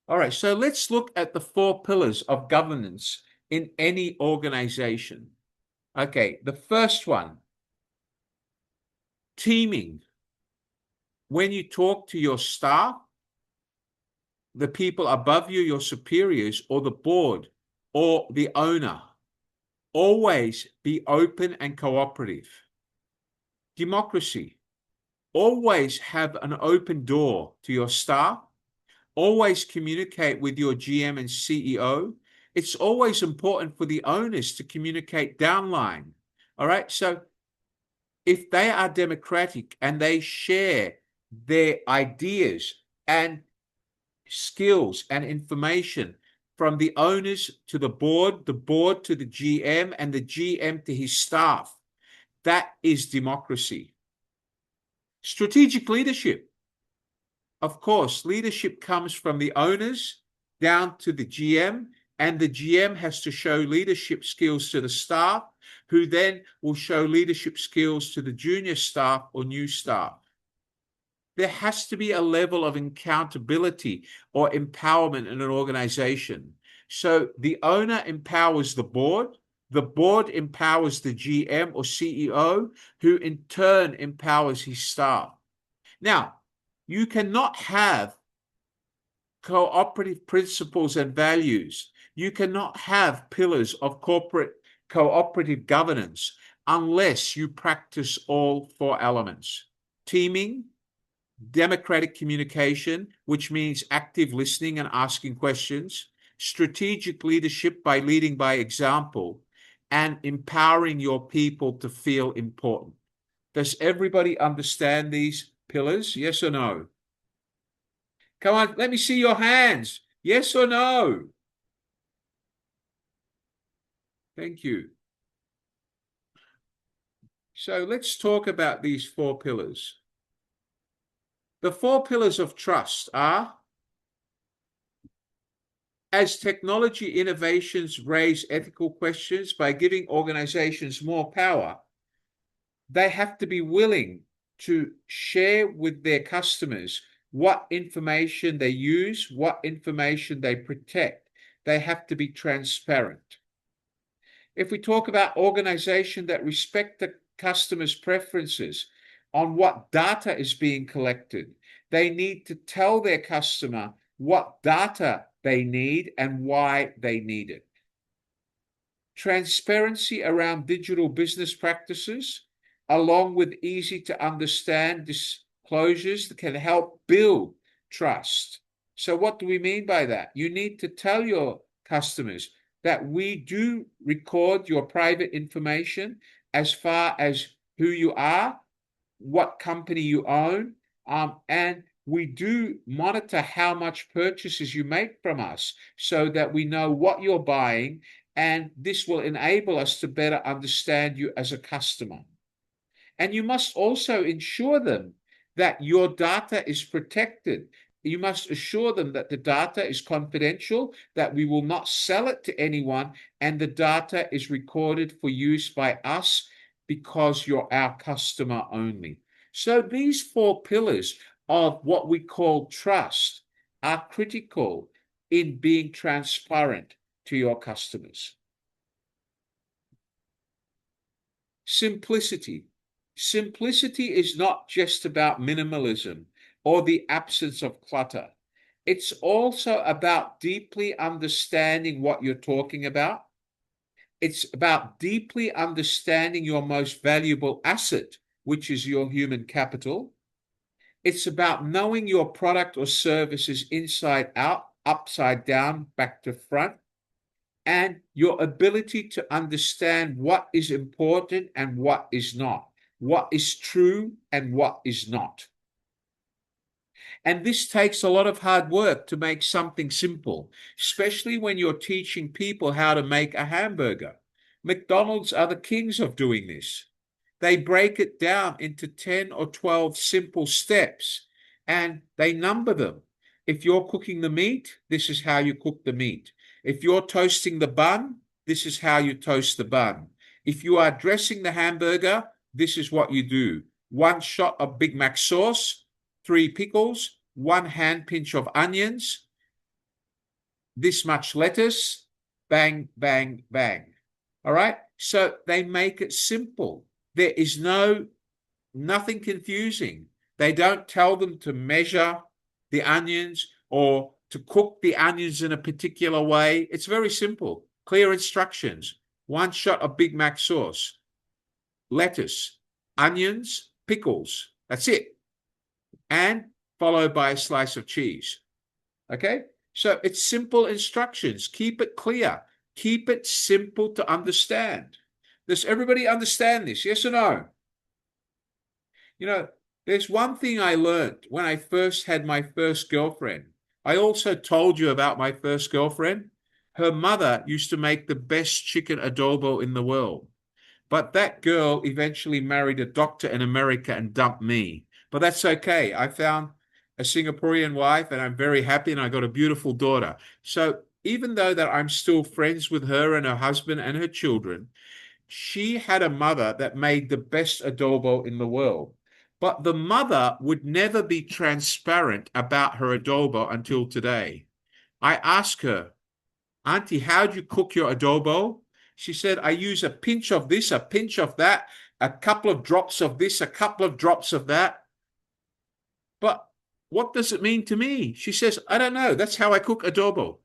All right, so let's look at the 4 pillars of governance in any organization. Okay, the first one, teaming. When you talk to your staff, the people above you, your superiors, or the board, or the owner, always be open and cooperative. Democracy. Always have an open door to your staff. Always communicate with your GM and CEO. It's always important for the owners to communicate downline. All right. So if they are democratic and they share their ideas and skills and information from the owners to the board to the GM, and the GM to his staff, that is democracy. Strategic leadership. Of course, leadership comes from the owners down to the GM, and the GM has to show leadership skills to the staff, who then will show leadership skills to the junior staff or new staff. There has to be a level of accountability or empowerment in an organization. So the owner empowers the board empowers the GM or CEO, who in turn empowers his staff. Now, you cannot have cooperative principles and values. You cannot have pillars of corporate cooperative governance unless you practice all 4 elements. Teaming, democratic communication, which means active listening and asking questions, strategic leadership by leading by example, and empowering your people to feel important. Does everybody understand these pillars? Yes or no? Come on, let me see your hands. Yes or no? Thank you. So let's talk about these 4 pillars. The 4 pillars of trust are: as technology innovations raise ethical questions by giving organizations more power, they have to be willing to share with their customers what information they use, what information they protect. They have to be transparent. If we talk about organizations that respect the customer's preferences on what data is being collected, they need to tell their customer what data they need and why they need it. Transparency around digital business practices, along with easy to understand disclosures that can help build trust. So what do we mean by that? You need to tell your customers that we do record your private information as far as who you are, what company you own, and we do monitor how much purchases you make from us so that we know what you're buying, and this will enable us to better understand you as a customer. And you must also ensure them that your data is protected. You must assure them that the data is confidential, that we will not sell it to anyone, and the data is recorded for use by us because you're our customer only. So these 4 pillars of what we call trust are critical in being transparent to your customers. Simplicity. Simplicity is not just about minimalism or the absence of clutter. It's also about deeply understanding what you're talking about. It's about deeply understanding your most valuable asset, which is your human capital. It's about knowing your product or services inside out, upside down, back to front, and your ability to understand what is important and what is not, what is true and what is not. And this takes a lot of hard work to make something simple, especially when you're teaching people how to make a hamburger. McDonald's are the kings of doing this. They break it down into 10 or 12 simple steps and they number them. If you're cooking the meat, this is how you cook the meat. If you're toasting the bun, this is how you toast the bun. If you are dressing the hamburger, this is what you do. 1 shot of Big Mac sauce, 3 pickles, 1 hand pinch of onions, this much lettuce, bang, bang, bang. All right? So they make it simple. There is nothing confusing. They don't tell them to measure the onions or to cook the onions in a particular way. It's very simple. Clear instructions. 1 shot of Big Mac sauce, lettuce, onions, pickles. That's it. And followed by a slice of cheese. Okay? So it's simple instructions. Keep it clear. Keep it simple to understand. Does everybody understand this? Yes or no? You know, there's one thing I learned when I first had my first girlfriend. I also told you about my first girlfriend. Her mother used to make the best chicken adobo in the world. But that girl eventually married a doctor in America and dumped me. But that's okay. I found a Singaporean wife and I'm very happy and I got a beautiful daughter. So even though that I'm still friends with her and her husband and her children, she had a mother that made the best adobo in the world. But the mother would never be transparent about her adobo until today. I asked her, Auntie, how do you cook your adobo? She said, I use a pinch of this, a pinch of that, a couple of drops of this, a couple of drops of that. But what does it mean to me? She says, I don't know. That's how I cook adobo.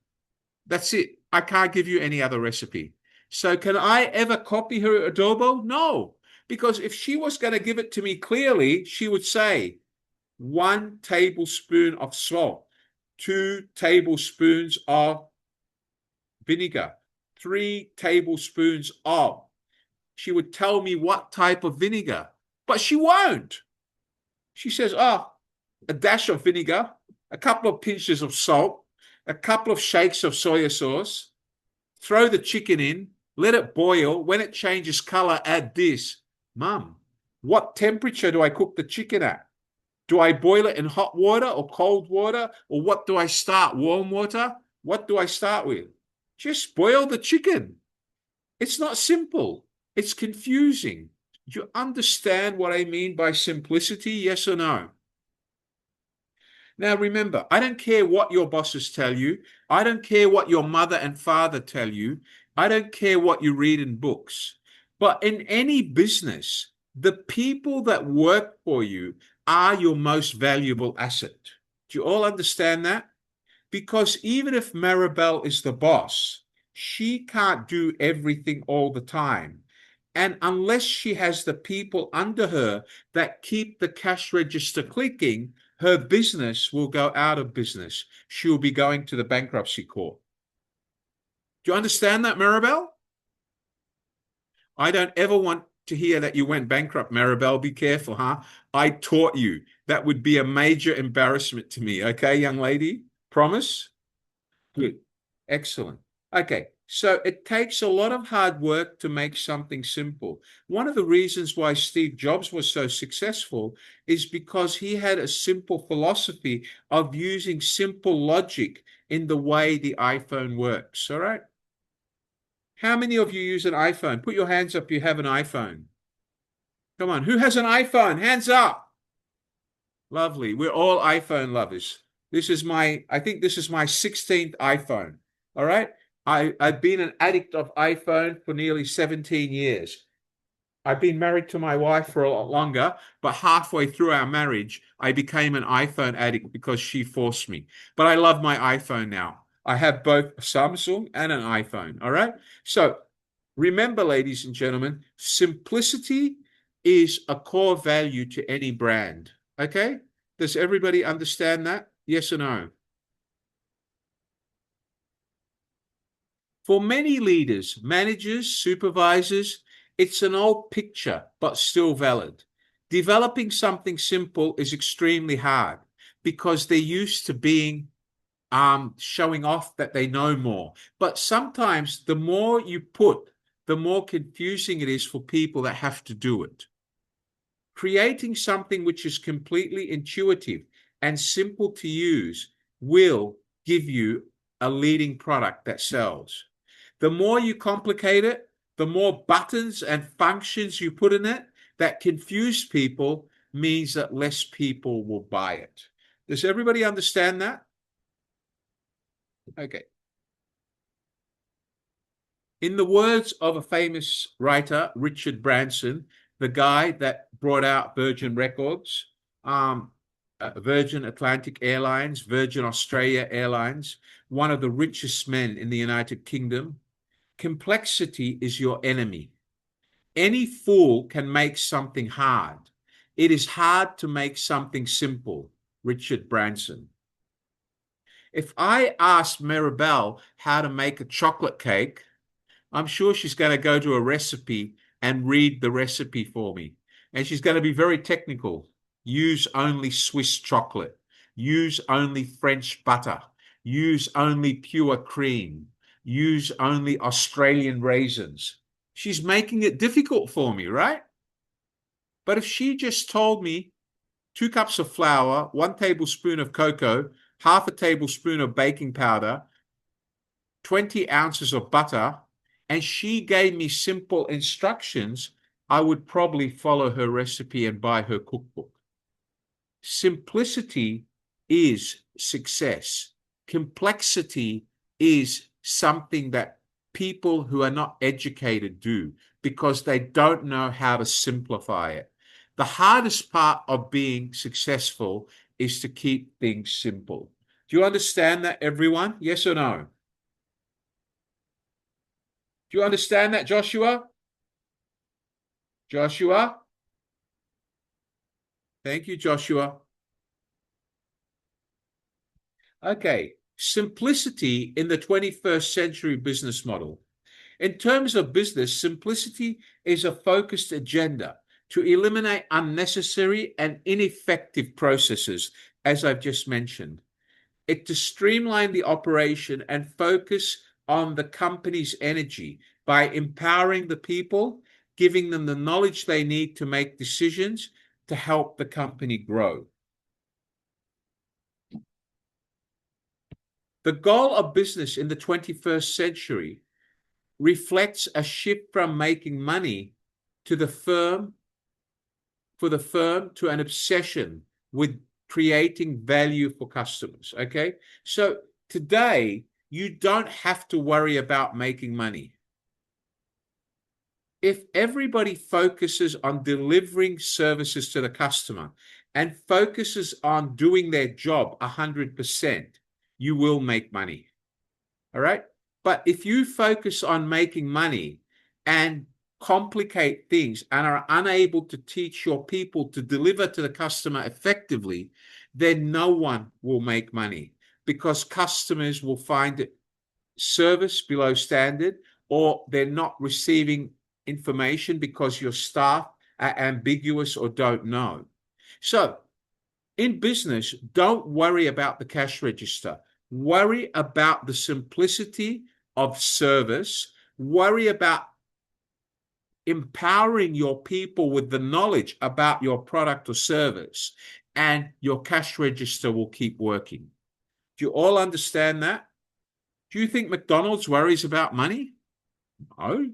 That's it. I can't give you any other recipe. So can I ever copy her adobo? No, because if she was going to give it to me clearly, she would say 1 tablespoon of salt, 2 tablespoons of vinegar, 3 tablespoons of. She would tell me what type of vinegar, but she won't. She says, oh, a dash of vinegar, a couple of pinches of salt, a couple of shakes of soy sauce, throw the chicken in, let it boil. When it changes color, add this. Mum, what temperature do I cook the chicken at? Do I boil it in hot water or cold water? Or what do I start? Warm water? What do I start with? Just boil the chicken. It's not simple. It's confusing. Do you understand what I mean by simplicity? Yes or no? Now, remember, I don't care what your bosses tell you. I don't care what your mother and father tell you. I don't care what you read in books. But in any business, the people that work for you are your most valuable asset. Do you all understand that? Because even if Maribel is the boss, she can't do everything all the time. And unless she has the people under her that keep the cash register clicking, her business will go out of business. She will be going to the bankruptcy court. Do you understand that, Maribel? I don't ever want to hear that you went bankrupt, Maribel. Be careful, huh? I taught you. That would be a major embarrassment to me. Okay, young lady? Promise? Good. Excellent. Okay. So it takes a lot of hard work to make something simple. One of the reasons why Steve Jobs was so successful is because he had a simple philosophy of using simple logic in the way the iPhone works. All right. How many of you use an iPhone? Put your hands up if you have an iPhone. Come on. Who has an iPhone? Hands up. Lovely. We're all iPhone lovers. I think this is my 16th iPhone. All right. I've been an addict of iPhone for nearly 17 years. I've been married to my wife for a lot longer, but halfway through our marriage, I became an iPhone addict because she forced me. But I love my iPhone now. I have both a Samsung and an iPhone. All right. So remember, ladies and gentlemen, simplicity is a core value to any brand. Okay. Does everybody understand that? Yes or no? For many leaders, managers, supervisors, it's an old picture, but still valid. Developing something simple is extremely hard. because they're used to being showing off that they know more. But sometimes the more you put, the more confusing it is for people that have to do it. Creating something which is completely intuitive and simple to use will give you a leading product that sells. The more you complicate it, the more buttons and functions you put in it that confuse people means that less people will buy it. Does everybody understand that? Okay. In the words of a famous writer, Richard Branson, the guy that brought out Virgin Records, Virgin Atlantic Airlines, Virgin Australia Airlines, one of the richest men in the United Kingdom, complexity is your enemy. Any fool can make something hard. It is hard to make something simple. Richard Branson. If I asked Maribel how to make a chocolate cake, I'm sure she's going to go to a recipe and read the recipe for me. And she's going to be very technical. Use only Swiss chocolate. Use only French butter. Use only pure cream. Use only Australian raisins. She's making it difficult for me, right? But if she just told me 2 cups of flour, 1 tablespoon of cocoa, half a tablespoon of baking powder, 20 ounces of butter, and she gave me simple instructions, I would probably follow her recipe and buy her cookbook. Simplicity is success. Complexity is something that people who are not educated do because they don't know how to simplify it. The hardest part of being successful is to keep things simple. Do you understand that, everyone? Yes or no? Do you understand that, Joshua? Joshua? Thank you, Joshua. Okay, simplicity in the 21st century business model. In terms of business, simplicity is a focused agenda to eliminate unnecessary and ineffective processes, as I've just mentioned. It to streamline the operation and focus on the company's energy by empowering the people, giving them the knowledge they need to make decisions to help the company grow. The goal of business in the 21st century reflects a shift from making money to the firm, for the firm to an obsession with creating value for customers. Okay. So today, you don't have to worry about making money. If everybody focuses on delivering services to the customer and focuses on doing their job 100%, you will make money. All right. But if you focus on making money and complicate things and are unable to teach your people to deliver to the customer effectively, then no one will make money because customers will find it service below standard, or they're not receiving information because your staff are ambiguous or don't know. So in business, don't worry about the cash register. Worry about the simplicity of service. Worry about empowering your people with the knowledge about your product or service, and your cash register will keep working. Do you all understand that? Do you think McDonald's worries about money? No.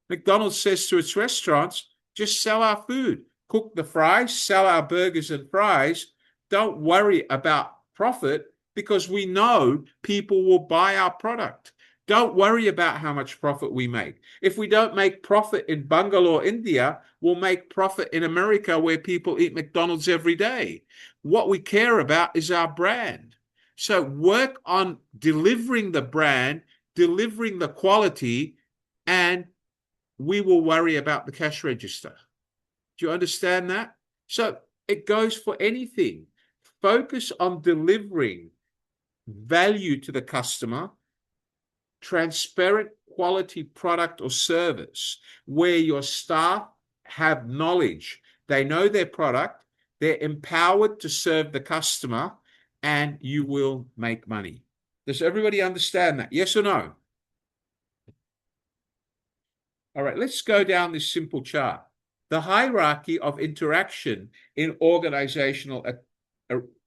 McDonald's says to its restaurants, just sell our food, cook the fries, sell our burgers and fries. Don't worry about profit because we know people will buy our product. Don't worry about how much profit we make. If we don't make profit in Bangalore, India, we'll make profit in America where people eat McDonald's every day. What we care about is our brand. So work on delivering the brand, delivering the quality, and we will worry about the cash register. Do you understand that? So it goes for anything. Focus on delivering value to the customer, transparent quality product or service where your staff have knowledge. They know their product. They're empowered to serve the customer, and you will make money. Does everybody understand that? Yes or no? All right, let's go down this simple chart. The hierarchy of interaction in organizational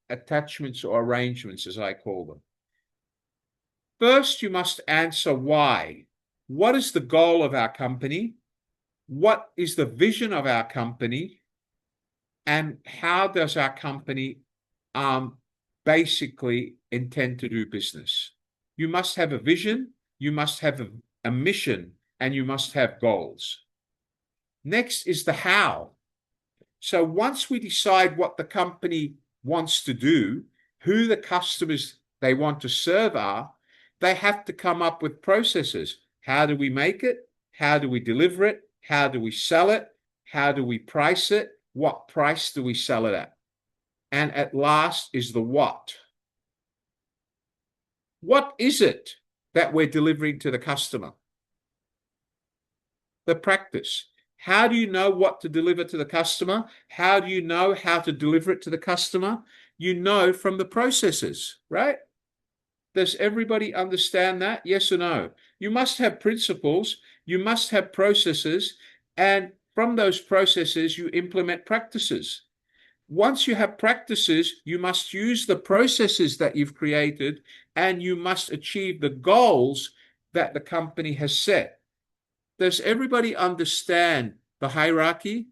attachments or arrangements, as I call them. First, you must answer why. What is the goal of our company? What is the vision of our company? And how does our company basically intend to do business? You must have a vision, you must have a mission, and you must have goals. Next is the how. So once we decide what the company wants to do, who the customers they want to serve are, they have to come up with processes. How do we make it? How do we deliver it? How do we sell it? How do we price it? What price do we sell it at? And at last is the what. What is it that we're delivering to the customer? The practice. How do you know what to deliver to the customer? How do you know how to deliver it to the customer? You know from the processes, right? Does everybody understand that? Yes or no? You must have principles, you must have processes, and from those processes, you implement practices. Once you have practices, you must use the processes that you've created, and you must achieve the goals that the company has set. Does everybody understand the hierarchy?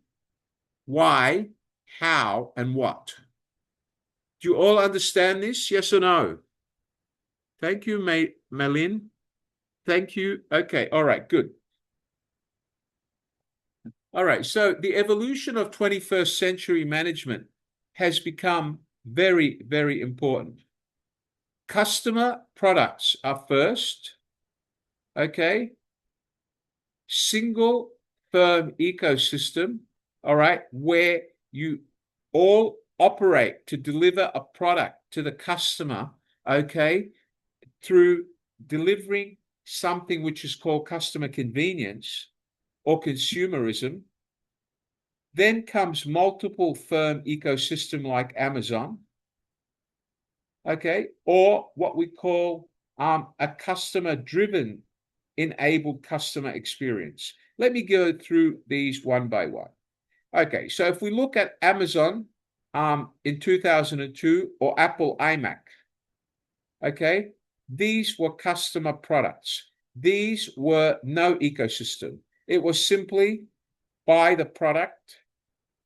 Why, how, and what? Do you all understand this? Yes or no? Thank you, Malin. Thank you. Okay. All right. Good. All right. So the evolution of 21st century management has become very, very important. Customer products are first. Okay. Single firm ecosystem. All right. Where you all operate to deliver a product to the customer. Okay. Through delivering something which is called customer convenience or consumerism. Then comes multiple firm ecosystem like Amazon, okay, or what we call a customer-driven enabled customer experience. Let me go through these one by one. Okay, so if we look at Amazon in 2002 or Apple iMac, okay, these were customer products. These were no ecosystem. It was simply buy the product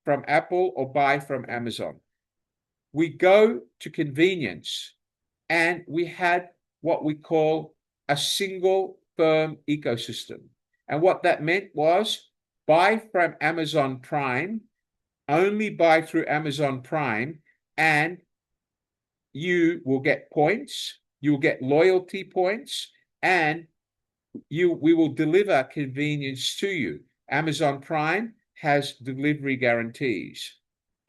from Apple or buy from Amazon. We go to convenience, and we had what we call a single firm ecosystem. And what that meant was buy from Amazon Prime, only buy through Amazon Prime, and you will get points, you will get loyalty points, and we will deliver convenience to you. Amazon Prime has delivery guarantees.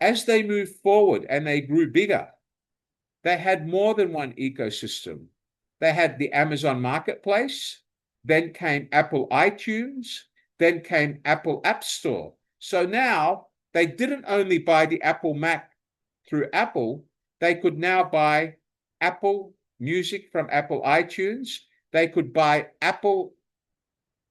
As they moved forward and they grew bigger, they had more than one ecosystem. They had the Amazon Marketplace, then came Apple iTunes, then came Apple App Store. So now they didn't only buy the Apple Mac through Apple, they could now buy Apple Music from Apple iTunes. They could buy Apple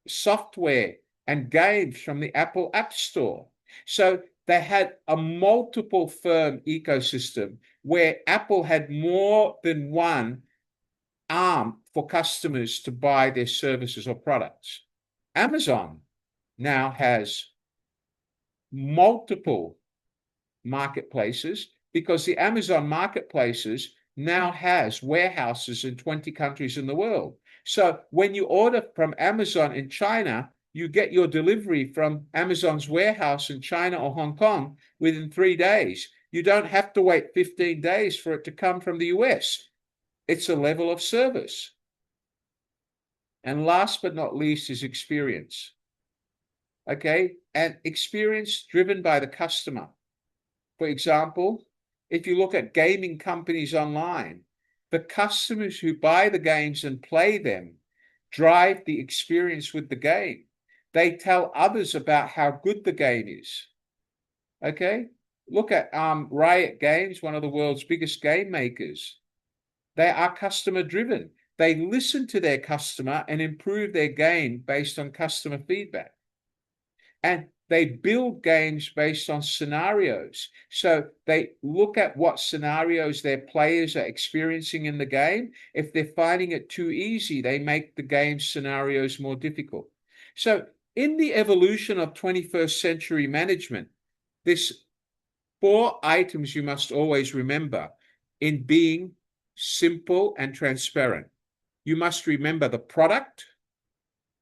software and games from the Apple App Store. So they had a multiple firm ecosystem where Apple had more than one arm for customers to buy their services or products. Amazon now has multiple marketplaces because the Amazon marketplaces now has warehouses in 20 countries in the world. So when you order from Amazon in China, you get your delivery from Amazon's warehouse in China or Hong Kong within 3 days. You don't have to wait 15 days for it to come from the US. It's a level of service. And last but not least is experience. Okay, and experience driven by the customer. For example, if you look at gaming companies online, the customers who buy the games and play them drive the experience with the game. They tell others about how good the game is. Okay? Look at Riot Games, one of the world's biggest game makers. They are customer driven. They listen to their customer and improve their game based on customer feedback. And they build games based on scenarios. So they look at what scenarios their players are experiencing in the game. If they're finding it too easy, they make the game scenarios more difficult. So in the evolution of 21st century management, there's 4 items you must always remember in being simple and transparent. You must remember the product.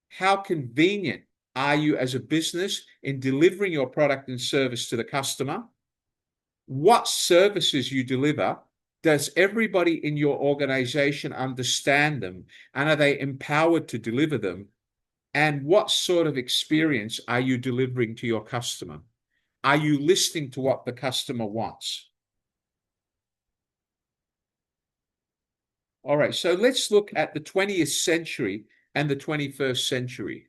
How convenient are you as a business in delivering your product and service to the customer? What services you deliver? Does everybody in your organization understand them? And are they empowered to deliver them? And what sort of experience are you delivering to your customer? Are you listening to what the customer wants? All right, so let's look at the 20th century and the 21st century.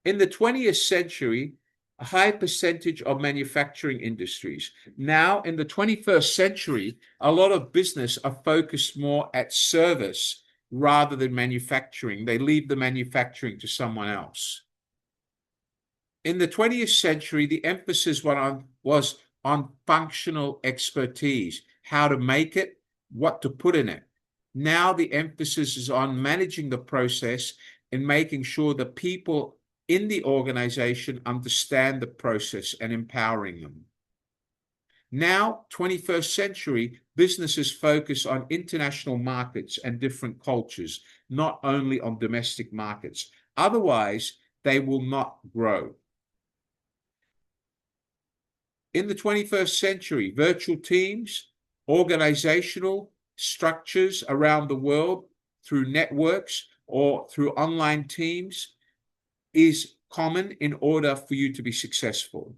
In the 20th century, a high percentage of manufacturing industries. Now, in the 21st century, a lot of business are focused more at service rather than manufacturing. They leave the manufacturing to someone else. In the 20th century, the emphasis was on functional expertise, how to make it, what to put in it. Now the emphasis is on managing the process and making sure the people in the organization understand the process and empowering them. Now, 21st century, businesses focus on international markets and different cultures, not only on domestic markets. Otherwise, they will not grow. In the 21st century, virtual teams, organizational structures around the world through networks or through online teams is common in order for you to be successful.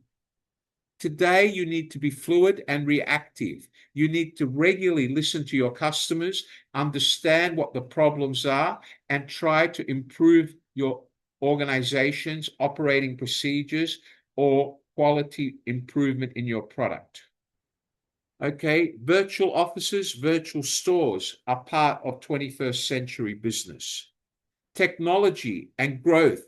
Today, you need to be fluid and reactive. You need to regularly listen to your customers, understand what the problems are, and try to improve your organization's operating procedures or quality improvement in your product. Okay, virtual offices, virtual stores are part of 21st century business. Technology and growth,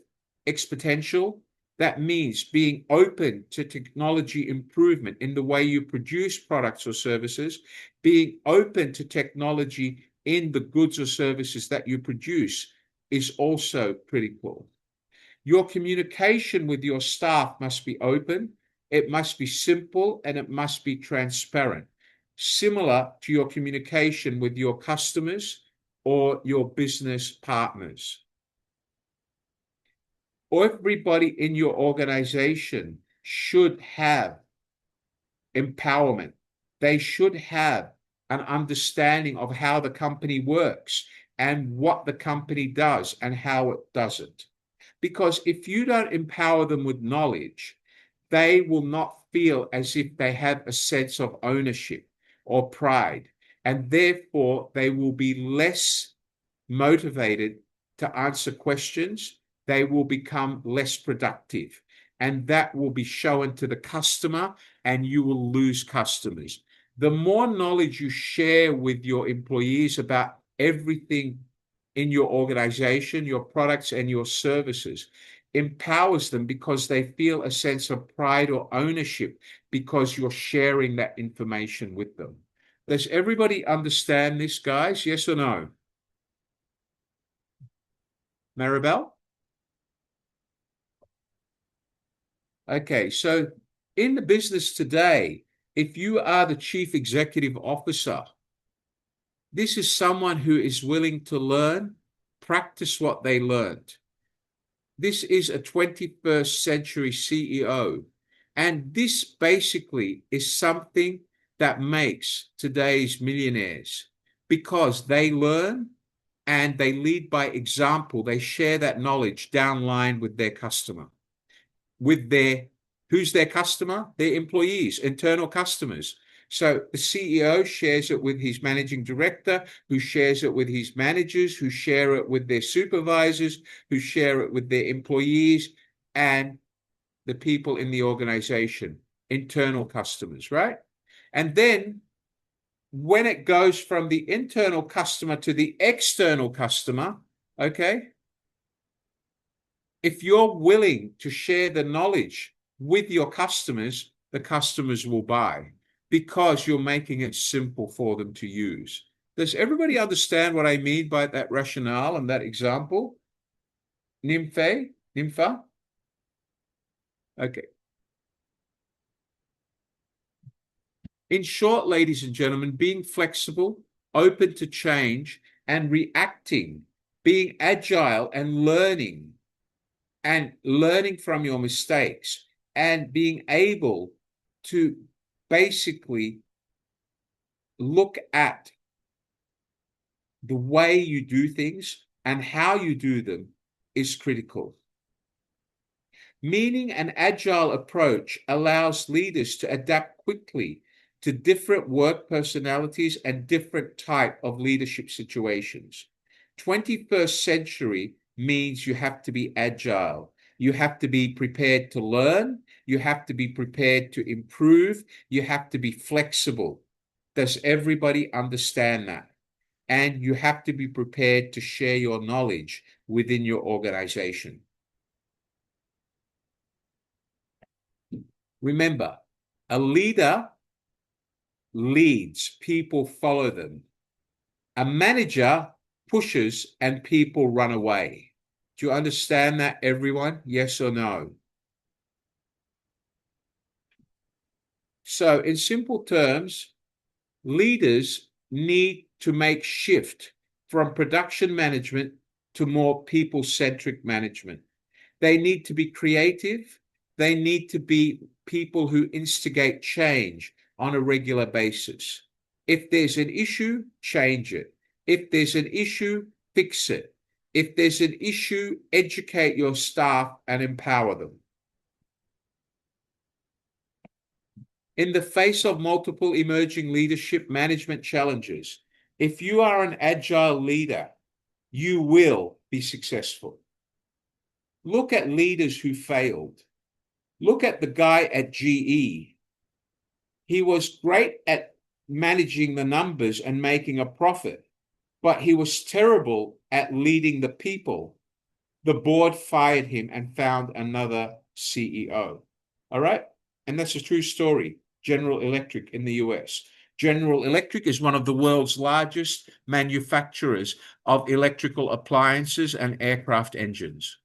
exponential. That means being open to technology improvement in the way you produce products or services, being open to technology in the goods or services that you produce is also critical. Your communication with your staff must be open, it must be simple, and it must be transparent, similar to your communication with your customers or your business partners. Everybody in your organization should have empowerment. They should have an understanding of how the company works and what the company does and how it does it. Because if you don't empower them with knowledge, they will not feel as if they have a sense of ownership or pride, and therefore they will be less motivated to answer questions. They will become less productive, and that will be shown to the customer, and you will lose customers. The more knowledge you share with your employees about everything in your organization, your products and your services, empowers them because they feel a sense of pride or ownership because you're sharing that information with them. Does everybody understand this, guys? Yes or no? Maribel? Okay, so in the business today, if you are the chief executive officer, this is someone who is willing to learn, practice what they learned. This is a 21st century CEO. And this basically is something that makes today's millionaires because they learn and they lead by example. They share that knowledge downline with their customer. Who's their customer? Their employees, internal customers. So the CEO shares it with his managing director, who shares it with his managers, who share it with their supervisors, who share it with their employees and the people in the organization. internal customers, right? And then when it goes from the internal customer to the external customer, okay, if you're willing to share the knowledge with your customers, the customers will buy because you're making it simple for them to use. Does everybody understand what I mean by that rationale and that example? Nympha? Okay. In short, ladies and gentlemen, being flexible, open to change, and reacting, being agile and learning from your mistakes, and being able to basically look at the way you do things and how you do them is critical. Meaning an agile approach allows leaders to adapt quickly to different work personalities and different type of leadership situations. 21st century means you have to be agile. You have to be prepared to learn. You have to be prepared to improve. You have to be flexible. Does everybody understand that? And you have to be prepared to share your knowledge within your organization. Remember, a leader leads, people follow them. A manager pushes and people run away. Do you understand that, everyone? Yes or no? So, in simple terms, leaders need to make shift from production management to more people-centric management. They need to be creative. They need to be people who instigate change on a regular basis. If there's an issue, change it. If there's an issue, fix it. If there's an issue, educate your staff and empower them. In the face of multiple emerging leadership management challenges, if you are an agile leader, you will be successful. Look at leaders who failed. Look at the guy at GE. He was great at managing the numbers and making a profit, but he was terrible at leading the people. The board fired him and found another CEO. All right? And that's a true story. General Electric in the US. General Electric is one of the world's largest manufacturers of electrical appliances and aircraft engines.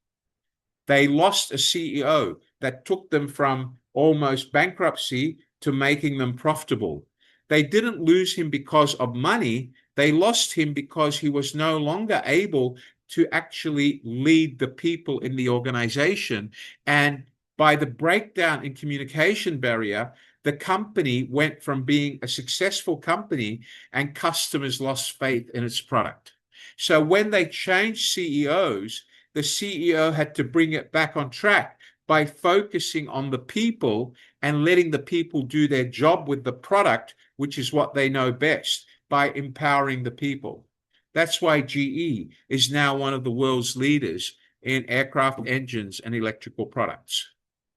They lost a CEO that took them from almost bankruptcy to making them profitable. They didn't lose him because of money. They lost him because he was no longer able to actually lead the people in the organization. And by the breakdown in communication barrier, the company went from being a successful company and customers lost faith in its product. So when they changed CEOs, the CEO had to bring it back on track by focusing on the people and letting the people do their job with the product, which is what they know best, by empowering the people. That's why GE is now one of the world's leaders in aircraft engines and electrical products.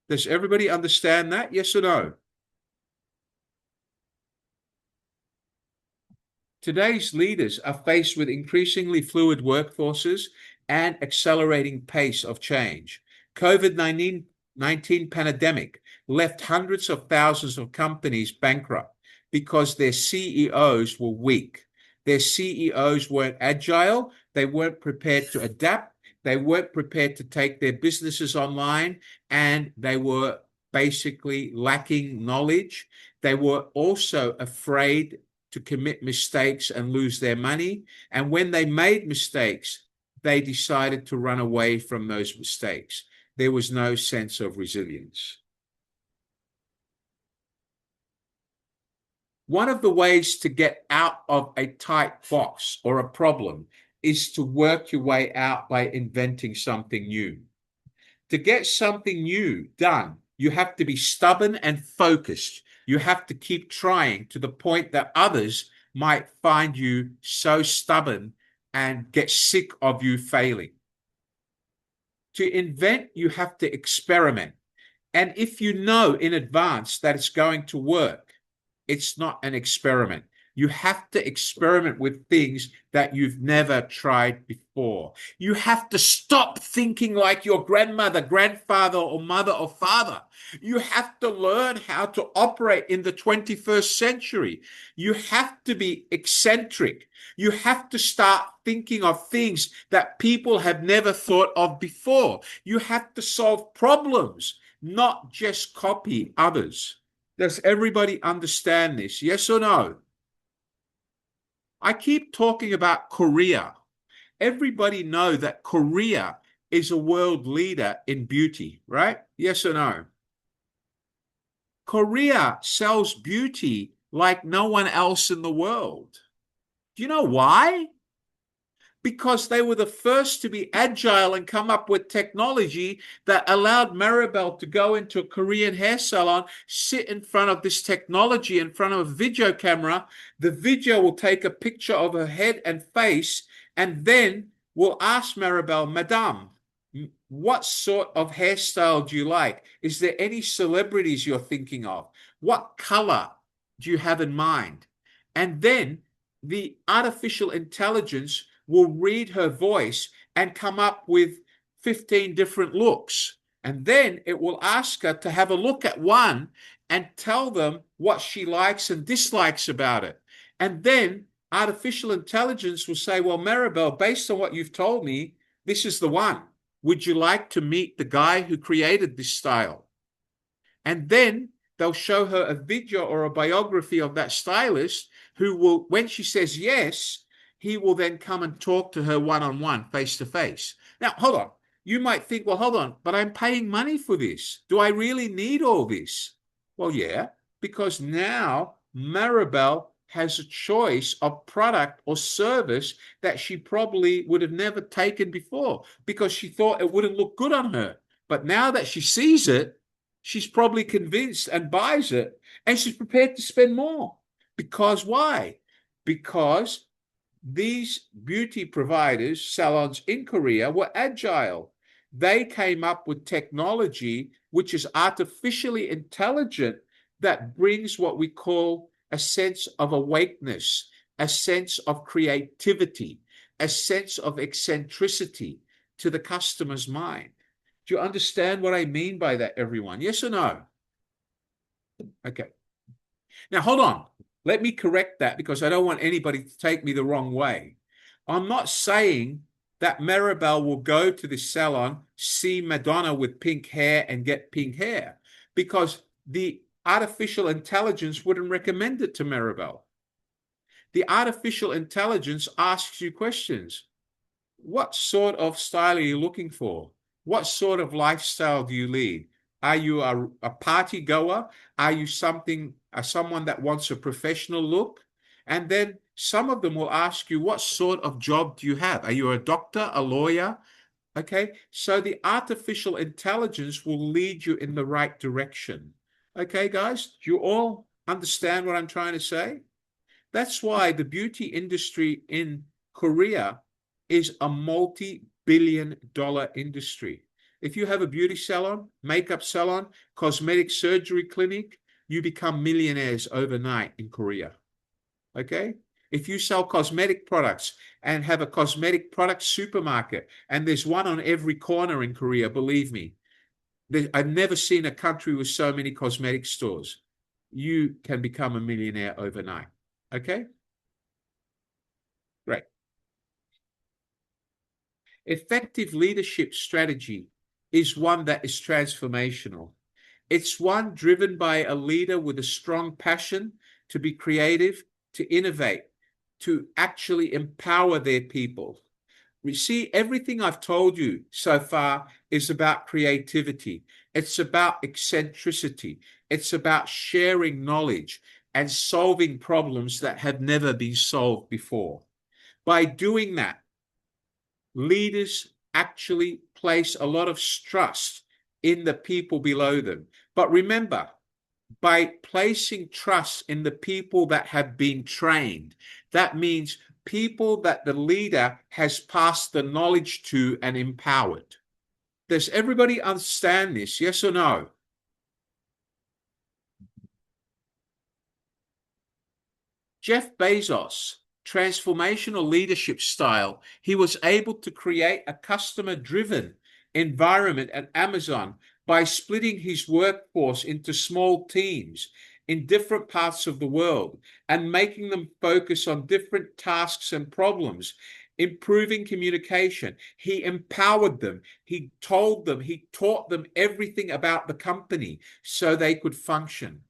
Does everybody understand that? Yes or no? Today's leaders are faced with increasingly fluid workforces and accelerating pace of change. COVID-19 pandemic left hundreds of thousands of companies bankrupt because their CEOs were weak. Their CEOs weren't agile. They weren't prepared to adapt. They weren't prepared to take their businesses online, and they were basically lacking knowledge. They were also afraid to commit mistakes and lose their money. And when they made mistakes, they decided to run away from those mistakes. There was no sense of resilience. One of the ways to get out of a tight box or a problem is to work your way out by inventing something new. To get something new done, you have to be stubborn and focused. You have to keep trying to the point that others might find you so stubborn and get sick of you failing. To invent, you have to experiment. And if you know in advance that it's going to work, it's not an experiment. You have to experiment with things that you've never tried before. You have to stop thinking like your grandmother, grandfather, or mother or father. You have to learn how to operate in the 21st century. You have to be eccentric. You have to start thinking of things that people have never thought of before. You have to solve problems, not just copy others. Does everybody understand this? Yes or no? I keep talking about Korea. Everybody know that Korea is a world leader in beauty, right? Yes or no? Korea sells beauty like no one else in the world. Do you know why? Because they were the first to be agile and come up with technology that allowed Maribel to go into a Korean hair salon, sit in front of this technology, in front of a video camera. The video will take a picture of her head and face, and then we'll ask Maribel, Madame, what sort of hairstyle do you like? Is there any celebrities you're thinking of? What color do you have in mind? And then the artificial intelligence will read her voice and come up with 15 different looks. And then it will ask her to have a look at one and tell them what she likes and dislikes about it. And then artificial intelligence will say, well, Maribel, based on what you've told me, this is the one. Would you like to meet the guy who created this style? And then they'll show her a video or a biography of that stylist who will, when she says yes, he will then come and talk to her one-on-one, face-to-face. Now, hold on. You might think, well, hold on, but I'm paying money for this. Do I really need all this? Well, yeah, because now Maribel has a choice of product or service that she probably would have never taken before because she thought it wouldn't look good on her. But now that she sees it, she's probably convinced and buys it, and she's prepared to spend more. Because why? Because these beauty providers, salons in Korea, were agile. They came up with technology which is artificially intelligent that brings what we call a sense of awakeness, a sense of creativity, a sense of eccentricity to the customer's mind. Do you understand what I mean by that, everyone? Yes or no? Okay. Now, hold on. Let me correct that because I don't want anybody to take me the wrong way. I'm not saying that Maribel will go to the salon, see Madonna with pink hair and get pink hair because the artificial intelligence wouldn't recommend it to Maribel. The artificial intelligence asks you questions. What sort of style are you looking for? What sort of lifestyle do you lead? Are you a party goer? Are you someone that wants a professional look? And then some of them will ask you, what sort of job do you have? Are you a doctor, a lawyer? Okay, so the artificial intelligence will lead you in the right direction. Okay, guys, do you all understand what I'm trying to say? That's why the beauty industry in Korea is a multi-billion-dollar industry. If you have a beauty salon, makeup salon, cosmetic surgery clinic, you become millionaires overnight in Korea. Okay? If you sell cosmetic products and have a cosmetic product supermarket, and there's one on every corner in Korea, believe me, I've never seen a country with so many cosmetic stores. You can become a millionaire overnight. Okay? Great. Effective leadership strategy is one that is transformational. It's one driven by a leader with a strong passion to be creative, to innovate, to actually empower their people. You see, everything I've told you so far is about creativity. It's about eccentricity. It's about sharing knowledge and solving problems that have never been solved before. By doing that, leaders actually place a lot of trust in the people below them. But remember, by placing trust in the people that have been trained, that means people that the leader has passed the knowledge to and empowered. Does everybody understand this? Yes or no? Jeff Bezos' transformational leadership style, he was able to create a customer-driven environment at Amazon by splitting his workforce into small teams in different parts of the world and making them focus on different tasks and problems, improving communication. He empowered them. He told them, he taught them everything about the company so they could function.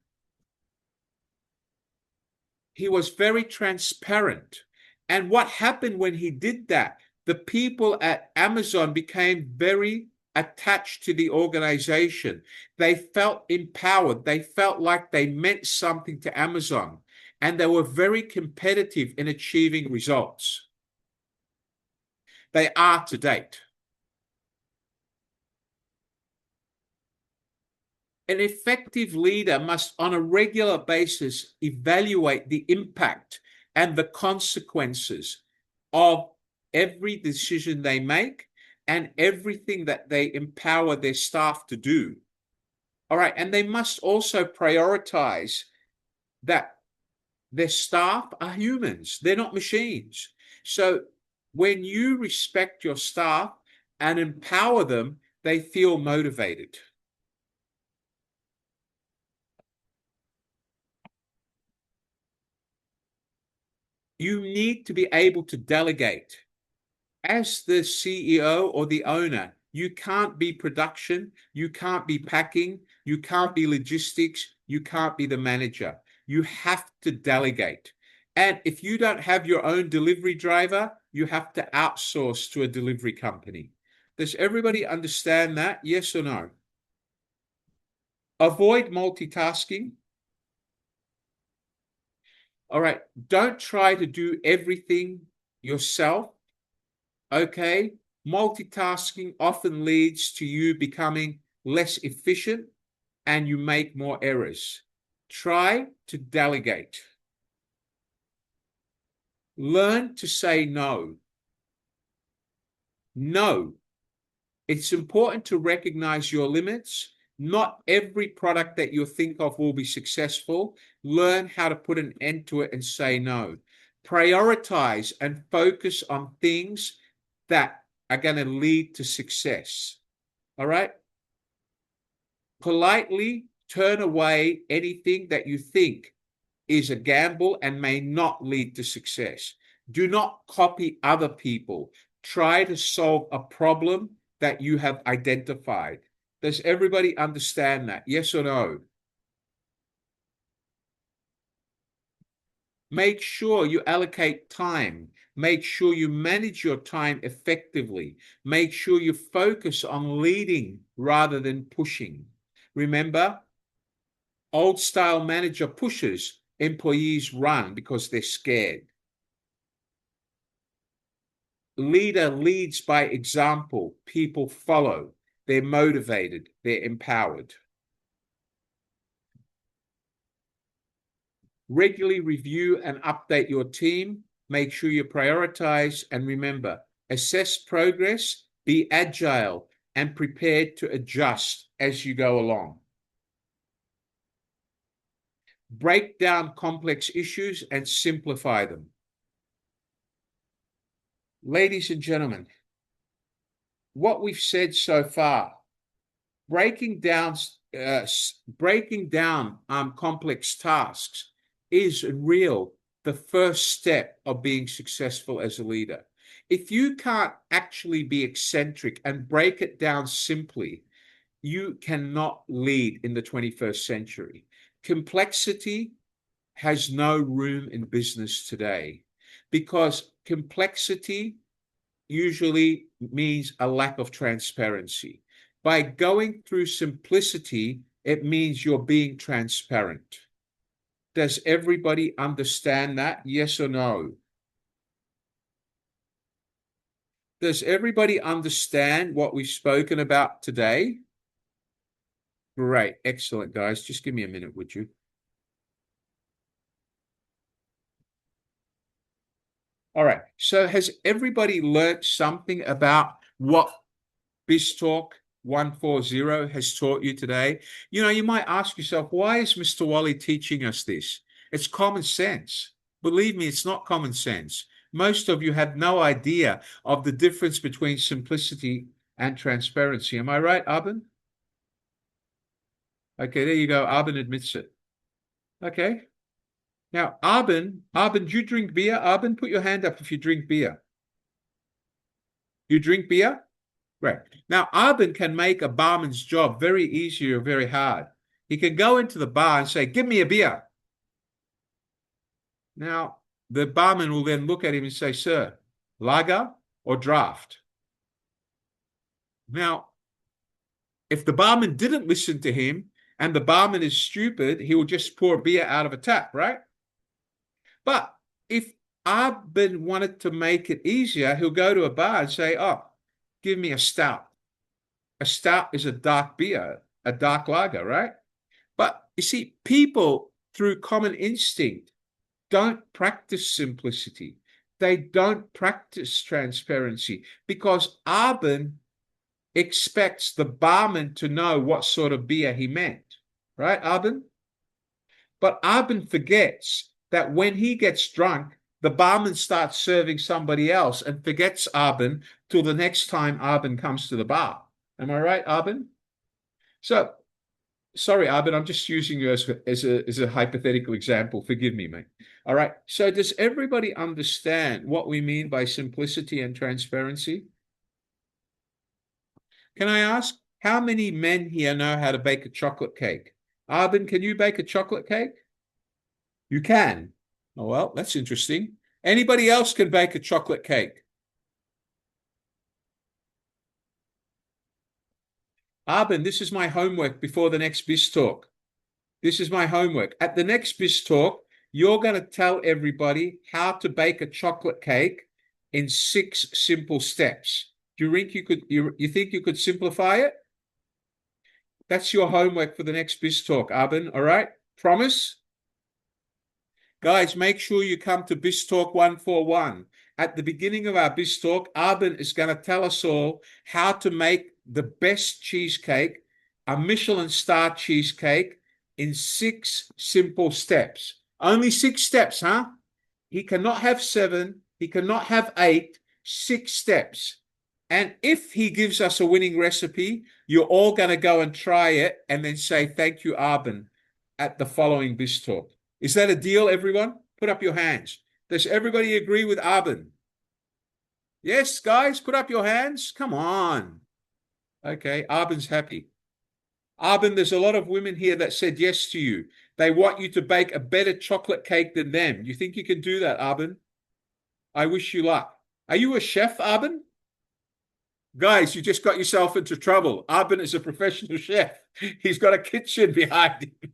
He was very transparent. And what happened when he did that? The people at Amazon became very attached to the organization. They felt empowered. They felt like they meant something to Amazon. And they were very competitive in achieving results. They are to date. An effective leader must, on a regular basis, evaluate the impact and the consequences of every decision they make and everything that they empower their staff to do. All right, and they must also prioritize that their staff are humans. They're not machines. So when you respect your staff and empower them, they feel motivated. You need to be able to delegate. As the CEO or the owner, you can't be production, you can't be packing, you can't be logistics, you can't be the manager. You have to delegate. And if you don't have your own delivery driver, you have to outsource to a delivery company. Does everybody understand that? Yes or no? Avoid multitasking. All right, don't try to do everything yourself. Okay, multitasking often leads to you becoming less efficient and you make more errors. Try to delegate. Learn to say no. No. It's important to recognize your limits. Not every product that you think of will be successful. Learn how to put an end to it and say no. Prioritize and focus on things that are going to lead to success. All right? Politely turn away anything that you think is a gamble and may not lead to success. Do not copy other people. Try to solve a problem that you have identified. Does everybody understand that? Yes or no? Make sure you allocate time. Make sure you manage your time effectively. Make sure you focus on leading rather than pushing. Remember, old style manager pushes, employees run because they're scared. Leader leads by example. People follow. They're motivated. They're empowered. Regularly review and update your team. Make sure you prioritize and remember, assess progress, be agile and prepared to adjust as you go along. Break down complex issues and simplify them. Ladies and gentlemen, what we've said so far, breaking down complex tasks is the first step of being successful as a leader. If you can't actually be eccentric and break it down simply, you cannot lead in the 21st century. Complexity has no room in business today because complexity usually means a lack of transparency. By going through simplicity, it means you're being transparent. Does everybody understand that? Yes or no? Does everybody understand what we've spoken about today? Great. Excellent, guys. Just give me a minute, would you? All right. So has everybody learned something about what BizTalk 140 has taught you today? You know, you might ask yourself, why is Mr. Wally teaching us this? It's common sense. Believe me, it's not common sense. Most of you have no idea of the difference between simplicity and transparency. Am I right, Arben? Okay, there you go. Arben admits it. Okay. Now, Arben, do you drink beer? Arben, put your hand up if you drink beer. You drink beer? Right. Now, Arben can make a barman's job very easy or very hard. He can go into the bar and say, "Give me a beer." Now, the barman will then look at him and say, "Sir, lager or draft?" Now, if the barman didn't listen to him and the barman is stupid, he will just pour beer out of a tap, right? But if Arben wanted to make it easier, he'll go to a bar and say, "Oh, give me a stout." A stout is a dark beer, a dark lager, right? But you see, people through common instinct don't practice simplicity. They don't practice transparency because Arben expects the barman to know what sort of beer he meant, right, Arben? But Arben forgets that when he gets drunk, the barman starts serving somebody else and forgets Arben till the next time Arben comes to the bar. Am I right, Arben? So, sorry, Arben, I'm just using you as a hypothetical example. Forgive me, mate. All right. So, does everybody understand what we mean by simplicity and transparency? Can I ask how many men here know how to bake a chocolate cake? Arben, can you bake a chocolate cake? You can. Oh, well, that's interesting. Anybody else can bake a chocolate cake? Arben, this is my homework before the next BizTalk. This is my homework. At the next BizTalk, you're going to tell everybody how to bake a chocolate cake in 6 simple steps. Do you think you think you could simplify it? That's your homework for the next BizTalk, Arben. All right? Promise? Guys, make sure you come to BizTalk 141. At the beginning of our BizTalk, Arben is going to tell us all how to make the best cheesecake, a Michelin star cheesecake, in 6 simple steps. Only 6 steps, huh? He cannot have 7. He cannot have 8. 6 steps. And if he gives us a winning recipe, you're all going to go and try it and then say, "Thank you, Arben," at the following BizTalk. Is that a deal, everyone? Put up your hands. Does everybody agree with Arben? Yes, guys, put up your hands. Come on. Okay, Arben's happy. Arben, there's a lot of women here that said yes to you. They want you to bake a better chocolate cake than them. You think you can do that, Arben? I wish you luck. Are you a chef, Arben? Guys, you just got yourself into trouble. Arben is a professional chef. He's got a kitchen behind him.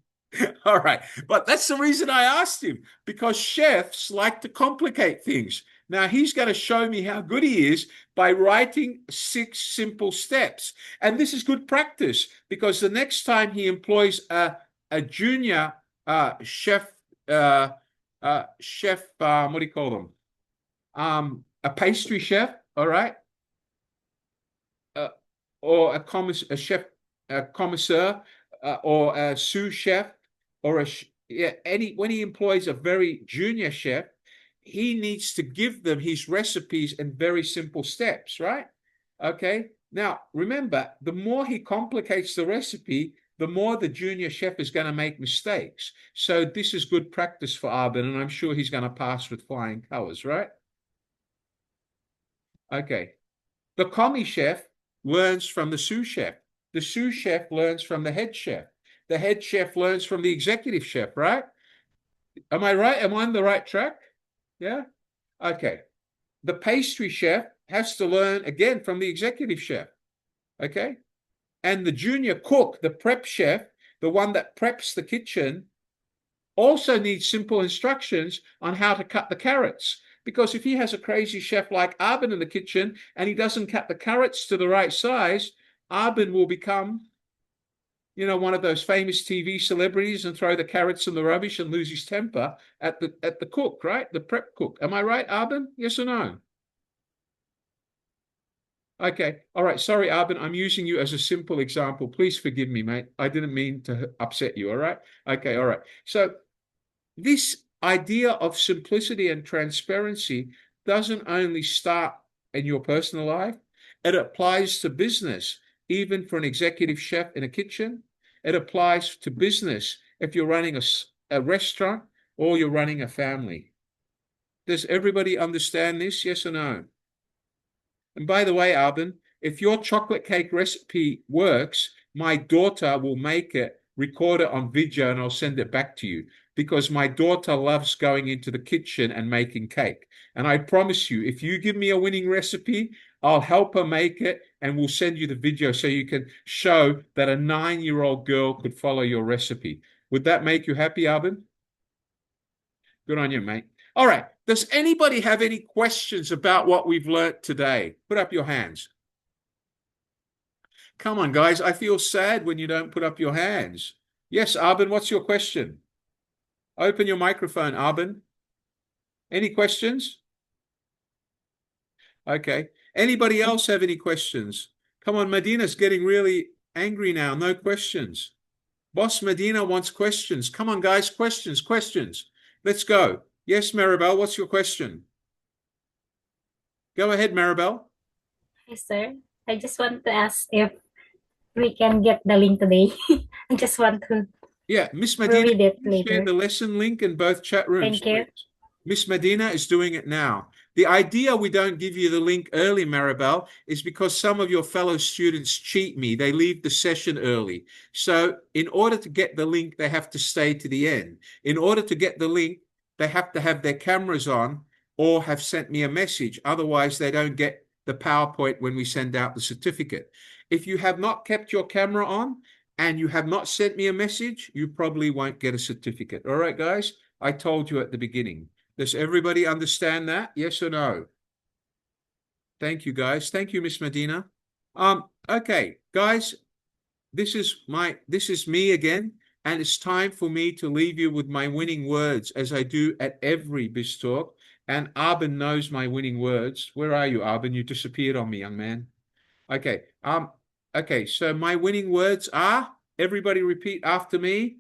All right. But that's the reason I asked him, because chefs like to complicate things. Now, he's going to show me how good he is by writing 6 simple steps. And this is good practice because the next time he employs a junior chef, what do you call them? A pastry chef, all right? Or a commissaire, or a sous chef, or when he employs a very junior chef, he needs to give them his recipes in very simple steps, right? Okay. Now, remember, the more he complicates the recipe, the more the junior chef is going to make mistakes. So this is good practice for Arben, and I'm sure he's going to pass with flying colors, right? Okay. The commis chef learns from the sous chef. The sous chef learns from the head chef. The head chef learns from the executive chef, right? Am I right? Am I on the right track? Yeah? Okay. The pastry chef has to learn again from the executive chef. Okay? And the junior cook, the prep chef, the one that preps the kitchen, also needs simple instructions on how to cut the carrots. Because if he has a crazy chef like Arben in the kitchen and he doesn't cut the carrots to the right size, Arben will become, one of those famous TV celebrities and throw the carrots in the rubbish and lose his temper at the cook, right? The prep cook. Am I right, Arben? Yes or no? Okay. All right. Sorry, Arben. I'm using you as a simple example. Please forgive me, mate. I didn't mean to upset you. All right. Okay. All right. So this idea of simplicity and transparency doesn't only start in your personal life, it applies to business, even for an executive chef in a kitchen. It applies to business if you're running a restaurant or you're running a family. Does everybody understand this? Yes or no? And by the way, Arben, if your chocolate cake recipe works, my daughter will make it, record it on video, and I'll send it back to you, because my daughter loves going into the kitchen and making cake. And I promise you, if you give me a winning recipe, I'll help her make it and we'll send you the video so you can show that a 9-year-old girl could follow your recipe. Would that make you happy, Arben? Good on you, mate. All right. Does anybody have any questions about what we've learnt today? Put up your hands. Come on, guys. I feel sad when you don't put up your hands. Yes, Arben, what's your question? Open your microphone, Arben. Any questions? Okay. Anybody else have any questions? Come on, Medina's getting really angry now. No questions. Boss Medina wants questions. Come on, guys. Questions. Let's go. Yes, Maribel, what's your question? Go ahead, Maribel. Hi, sir. I just want to ask if we can get the link today. I just want to Yeah, Miss Medina, read it can you share later. the lesson link in both chat rooms, Thank you. please? Miss Medina is doing it now. The idea we don't give you the link early, Maribel, is because some of your fellow students cheat me. They leave the session early. So in order to get the link, they have to stay to the end. In order to get the link, they have to have their cameras on or have sent me a message. Otherwise, they don't get the PowerPoint when we send out the certificate. If you have not kept your camera on and you have not sent me a message, you probably won't get a certificate. All right, guys? I told you at the beginning. Does everybody understand that? Yes or no? Thank you, guys. Thank you, Miss Medina. Okay, guys, this is me again, and it's time for me to leave you with my winning words, as I do at every BizTalk. And Arben knows my winning words. Where are you, Arben? You disappeared on me, young man. Okay. Okay, so my winning words are, everybody repeat after me.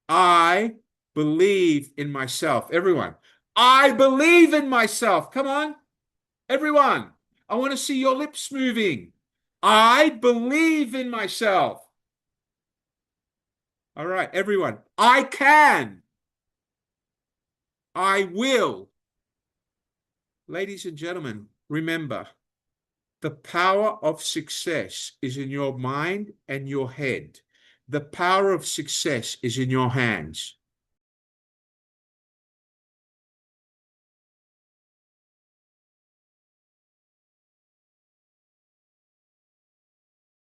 I believe in myself. Everyone. I believe in myself. Come on. Everyone. I want to see your lips moving. I believe in myself. All right, everyone. I can. I will. Ladies and gentlemen, remember, the power of success is in your mind and your head. The power of success is in your hands.